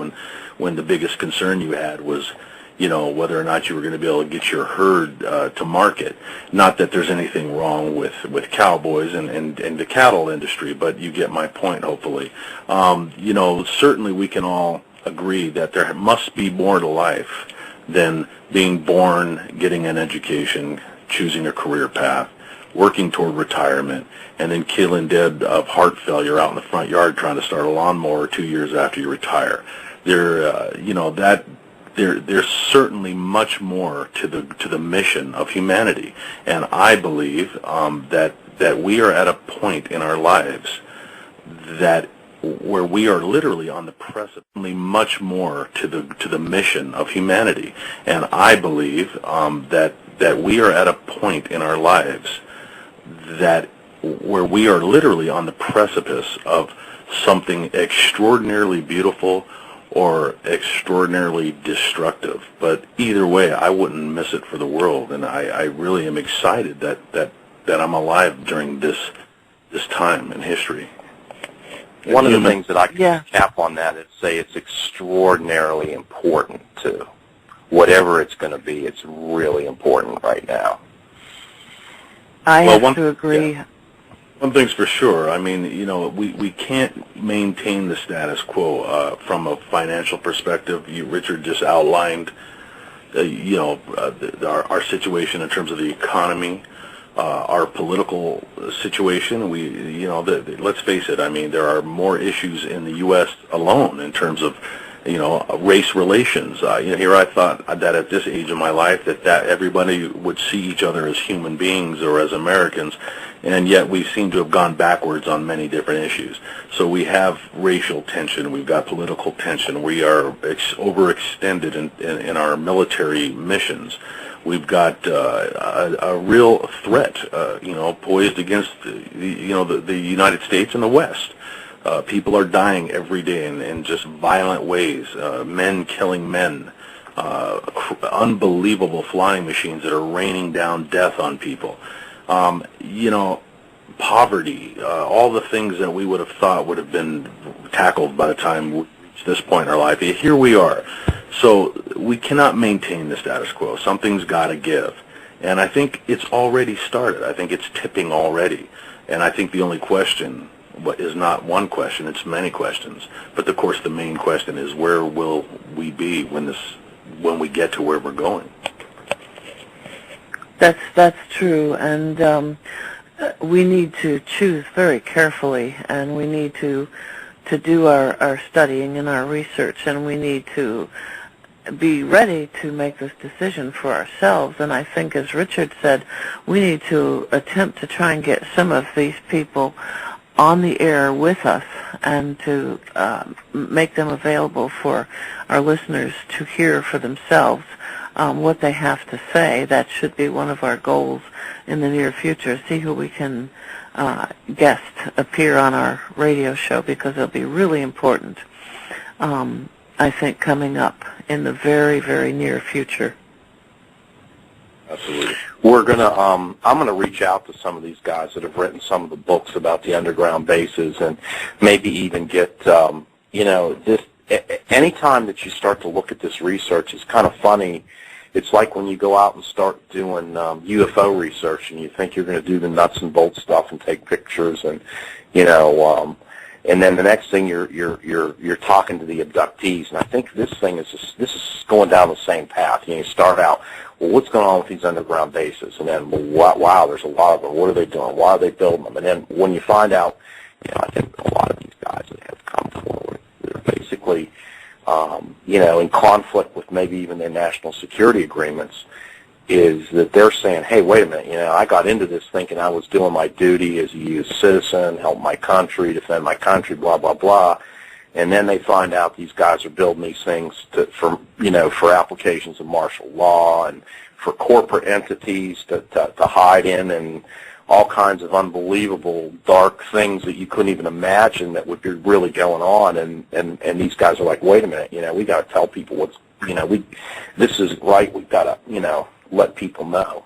when the biggest concern you had was, whether or not you were going to be able to get your herd to market. Not that there's anything wrong with cowboys and the cattle industry, but you get my point, hopefully. Certainly we can all agree that there must be more to life than being born, getting an education, choosing a career path, working toward retirement, and then killing dead of heart failure out in the front yard trying to start a lawnmower 2 years after you retire. There's certainly much more to the mission of humanity, and I believe that we are at a point in our lives where we are literally on the precipice. Much more to the mission of humanity, and I believe that we are at a point in our lives where we are literally on the precipice of something extraordinarily beautiful or extraordinarily destructive. But either way, I wouldn't miss it for the world, and I really am excited that I'm alive during this time in history.
One of the things that I can cap on that is say it's extraordinarily important to whatever it's going to be. It's really important right now.
I have to agree.
Yeah. One thing's for sure. I mean, we can't maintain the status quo from a financial perspective. Richard just outlined, our situation in terms of the economy, our political situation. Let's face it. I mean, there are more issues in the U.S. alone in terms of, race relations. Here I thought that at this age of my life that everybody would see each other as human beings or as Americans, and yet we seem to have gone backwards on many different issues. So we have racial tension, we've got political tension, we are overextended in our military missions. We've got a real threat, poised against the United States and the West. People are dying every day in just violent ways, men killing men, unbelievable flying machines that are raining down death on people. Poverty, all the things that we would have thought would have been tackled by the time we reach this point in our life. Here we are. So we cannot maintain the status quo. Something's got to give. And I think it's already started. I think it's tipping already. And I think the only question is not one question, it's many questions. But of course the main question is, where will we be when we get to where we're going?
That's true, and we need to choose very carefully, and we need to do our studying and our research, and we need to be ready to make this decision for ourselves. And I think, as Richard said, we need to attempt to try and get some of these people on the air with us and to make them available for our listeners to hear for themselves what they have to say. That should be one of our goals in the near future. See who we can guest appear on our radio show, because it'll be really important, I think, coming up in the very, very near future.
Absolutely.
I'm gonna reach out to some of these guys that have written some of the books about the underground bases, and maybe even get, this. Anytime that you start to look at this research, it's kind of funny. It's like when you go out and start doing UFO research, and you think you're going to do the nuts and bolts stuff and take pictures, and and then the next thing you're talking to the abductees. And I think this is going down the same path. You start out, well, what's going on with these underground bases? And then, well, wow, there's a lot of them. What are they doing? Why are they building them? And then when you find out, I think a lot of these guys that have come forward, they're basically, in conflict with maybe even their national security agreements, is that they're saying, hey, wait a minute, I got into this thinking I was doing my duty as a U.S. citizen, help my country, defend my country, blah, blah, blah. And then they find out these guys are building these things for applications of martial law and for corporate entities to hide in, and all kinds of unbelievable dark things that you couldn't even imagine that would be really going on. And these guys are like, wait a minute, we got to tell people what's, this isn't right. We've got to, let people know.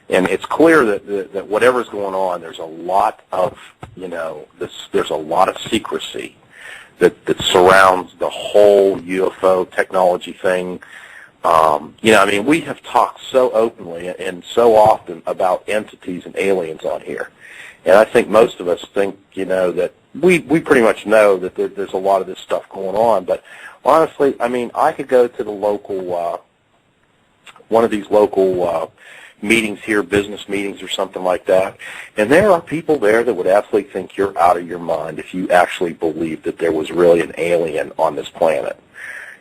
And it's clear that whatever's going on, there's a lot of, there's a lot of secrecy that surrounds the whole UFO technology thing. I mean, we have talked so openly and so often about entities and aliens on here. And I think most of us think, that we pretty much know that there's a lot of this stuff going on. But honestly, I mean, I could go to the local, one of these local meetings here, business meetings or something like that, and there are people there that would absolutely think you're out of your mind if you actually believed that there was really an alien on this planet.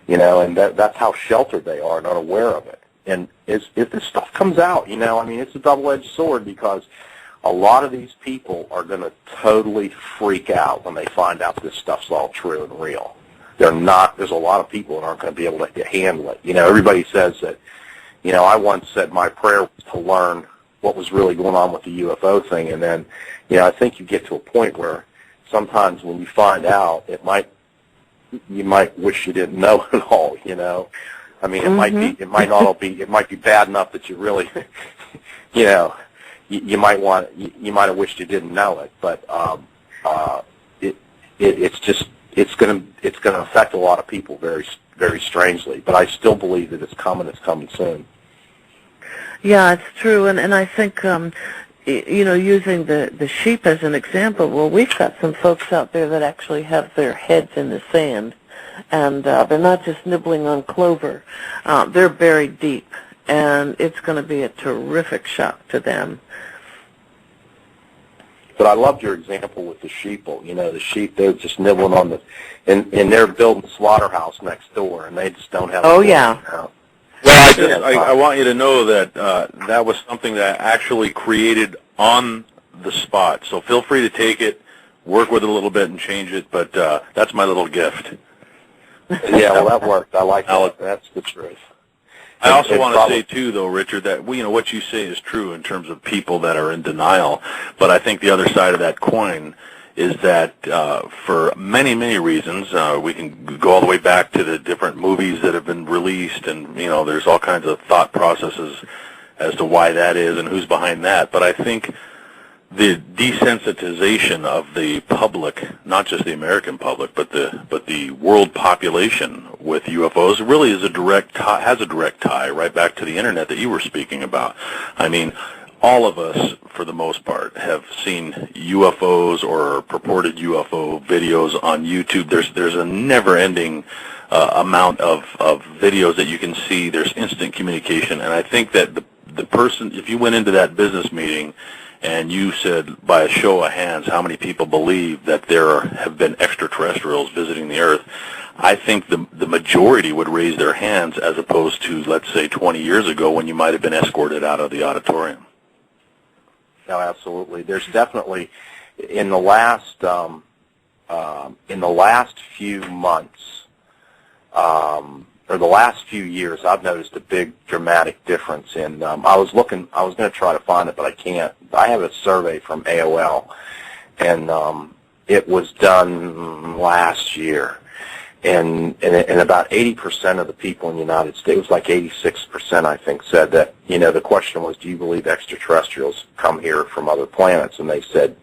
And that's how sheltered they are and unaware of it. And if this stuff comes out, I mean, it's a double-edged sword, because a lot of these people are going to totally freak out when they find out this stuff's all true and real. There's a lot of people that aren't going to be able to handle it. Everybody says that, I once said my prayer was to learn what was really going on with the UFO thing, and then, I think you get to a point where sometimes when you find out, you might wish you didn't know it all, I mean, it might be bad enough that you really, you might have wished you didn't know it, but it's going to affect a lot of people very, very strangely. But I still believe that it's coming soon.
Yeah, it's true, and I think using the sheep as an example, well, we've got some folks out there that actually have their heads in the sand, and they're not just nibbling on clover. They're buried deep, and it's going to be a terrific shock to them.
But I loved your example with the sheeple. The sheep, they're just nibbling on and they're building a slaughterhouse next door, and they just don't have
Well, I want you to know that that was something that I actually created on the spot. So feel free to take it, work with it a little bit, and change it. But that's my little gift.
Yeah, well, that worked. I like that. That's the truth.
I also want to say, too, though, Richard, that what you say is true in terms of people that are in denial. But I think the other side of that coin is that for many, many reasons, we can go all the way back to the different movies that have been released, and, there's all kinds of thought processes as to why that is and who's behind that. But I think the desensitization of the public, not just the American public, but the world population with UFOs really has a direct tie right back to the internet that you were speaking about. I mean, all of us, for the most part, have seen UFOs or purported UFO videos on YouTube. There's a never-ending amount of videos that you can see. There's instant communication, and I think that the person, if you went into that business meeting and you said, by a show of hands, how many people believe that there have been extraterrestrials visiting the Earth, I think the majority would raise their hands, as opposed to, let's say, 20 years ago when you might have been escorted out of the auditorium.
No, absolutely. There's definitely, in the last few months, or the last few years, I've noticed a big dramatic difference in, I was going to try to find it, but I can't. I have a survey from AOL, and it was done last year, and about 80% of the people in the United States, it was like 86%, I think, said that, the question was, do you believe extraterrestrials come here from other planets? And they said,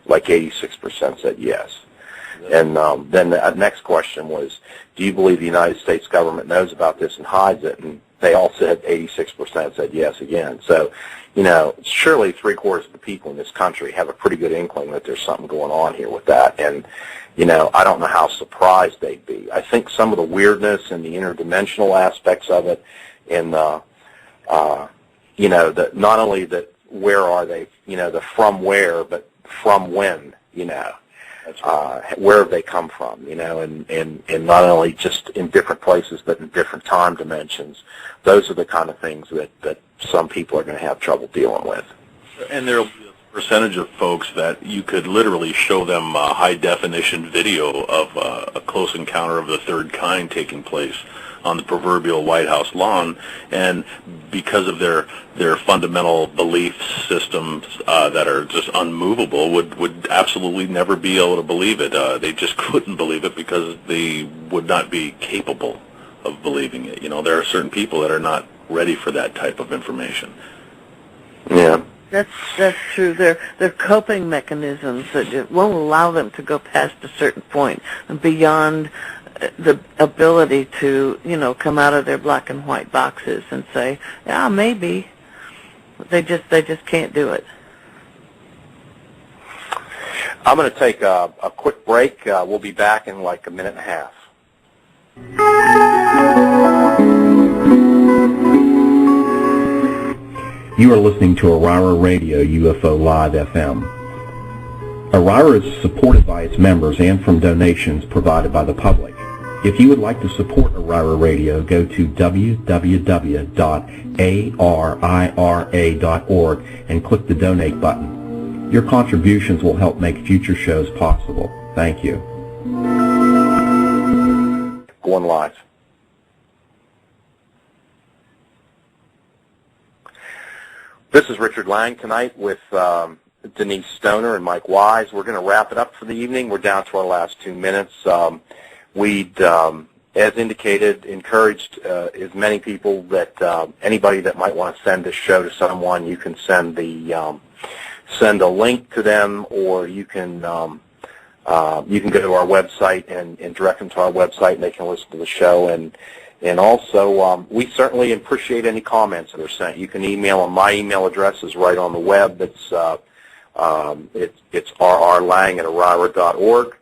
like 86% said yes. And then the next question was, do you believe the United States government knows about this and hides it? And they all said, 86% said yes again. So, surely 3/4 of the people in this country have a pretty good inkling that there's something going on here with that. And, I don't know how surprised they'd be. I think some of the weirdness and the interdimensional aspects of it, and, that not only that where are they, the from where, but from when, where have they come from, and not only just in different places, but in different time dimensions. Those are the kind of things that some people are going to have trouble dealing with.
And there will be a percentage of folks that you could literally show them a high-definition video of a close encounter of the third kind taking place on the proverbial White House lawn, and because of their fundamental belief systems that are just unmovable, would absolutely never be able to believe it. They just couldn't believe it because they would not be capable of believing it. There are certain people that are not ready for that type of information.
Yeah.
That's true. They're coping mechanisms that it won't allow them to go past a certain point and beyond the ability to, come out of their black and white boxes and say, yeah, maybe. They just can't do it.
I'm going to take a quick break. We'll be back in like a minute and a half.
You are listening to Aurora Radio UFO Live FM. Aurora is supported by its members and from donations provided by the public. If you would like to support Aurora Radio, go to www.arira.org and click the donate button. Your contributions will help make future shows possible. Thank you.
Going live. This is Richard Lang tonight with Denise Stoner and Mike Wise. We're going to wrap it up for the evening. We're down to our last 2 minutes. We'd, as indicated, encouraged as many people that anybody that might want to send this show to someone, you can send a link to them, or you can go to our website and direct them to our website, and they can listen to the show. And also, we certainly appreciate any comments that are sent. You can email them. My email address is right on the web. It's rrlang@arira.org.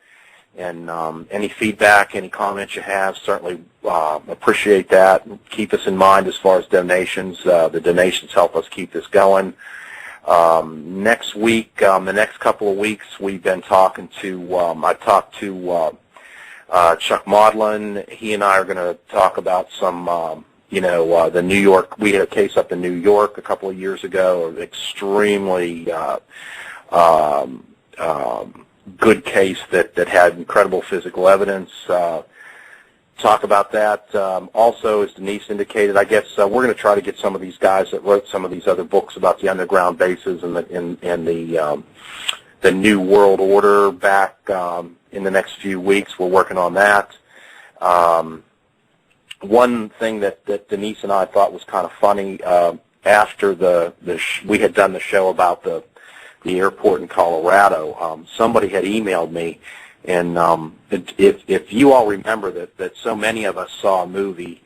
And any feedback, any comments you have, certainly appreciate that. Keep us in mind as far as donations. The donations help us keep this going. Next week, the next couple of weeks, we've been talking to, I talked to Chuck Maudlin. He and I are going to talk about some, the New York, we had a case up in New York a couple of years ago, an extremely good case that had incredible physical evidence. Talk about that. Also, as Denise indicated, I guess we're going to try to get some of these guys that wrote some of these other books about the underground bases and the New World Order back in the next few weeks. We're working on that. One thing that Denise and I thought was kind of funny, after we had done the show about the airport in Colorado, somebody had emailed me, and if you all remember that so many of us saw a movie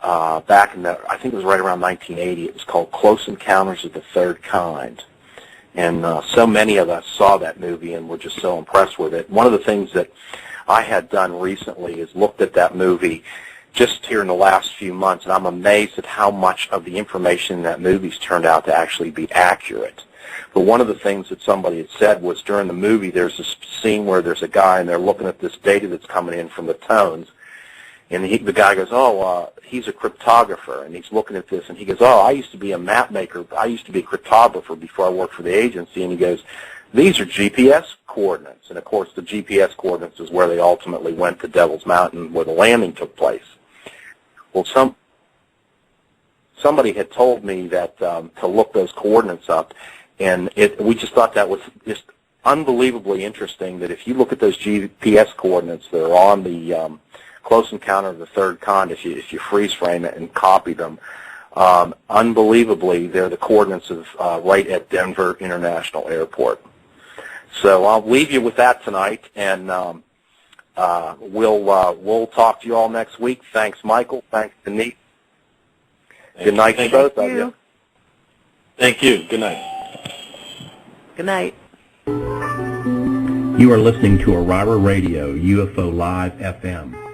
back in I think it was right around 1980. It was called Close Encounters of the Third Kind. And so many of us saw that movie and were just so impressed with it. One of the things that I had done recently is looked at that movie just here in the last few months, and I'm amazed at how much of the information in that movie's turned out to actually be accurate. But one of the things that somebody had said was during the movie there's this scene where there's a guy and they're looking at this data that's coming in from the tones, and the guy goes, he's a cryptographer, and he's looking at this, and he goes, I used to be a map maker. I used to be a cryptographer before I worked for the agency, and he goes, these are GPS coordinates. And, of course, the GPS coordinates is where they ultimately went to Devil's Mountain, where the landing took place. Well, somebody had told me that to look those coordinates up, and we just thought that was just unbelievably interesting, that if you look at those GPS coordinates that are on the Close Encounter of the Third Kind, if you freeze frame it and copy them, unbelievably, they're the coordinates of right at Denver International Airport. So I'll leave you with that tonight, and we'll talk to you all next week. Thanks, Michael. Thanks, Denise. Good night to both of you.
Thank you. Good night.
Good night.
You are listening to Aurora Radio UFO Live FM.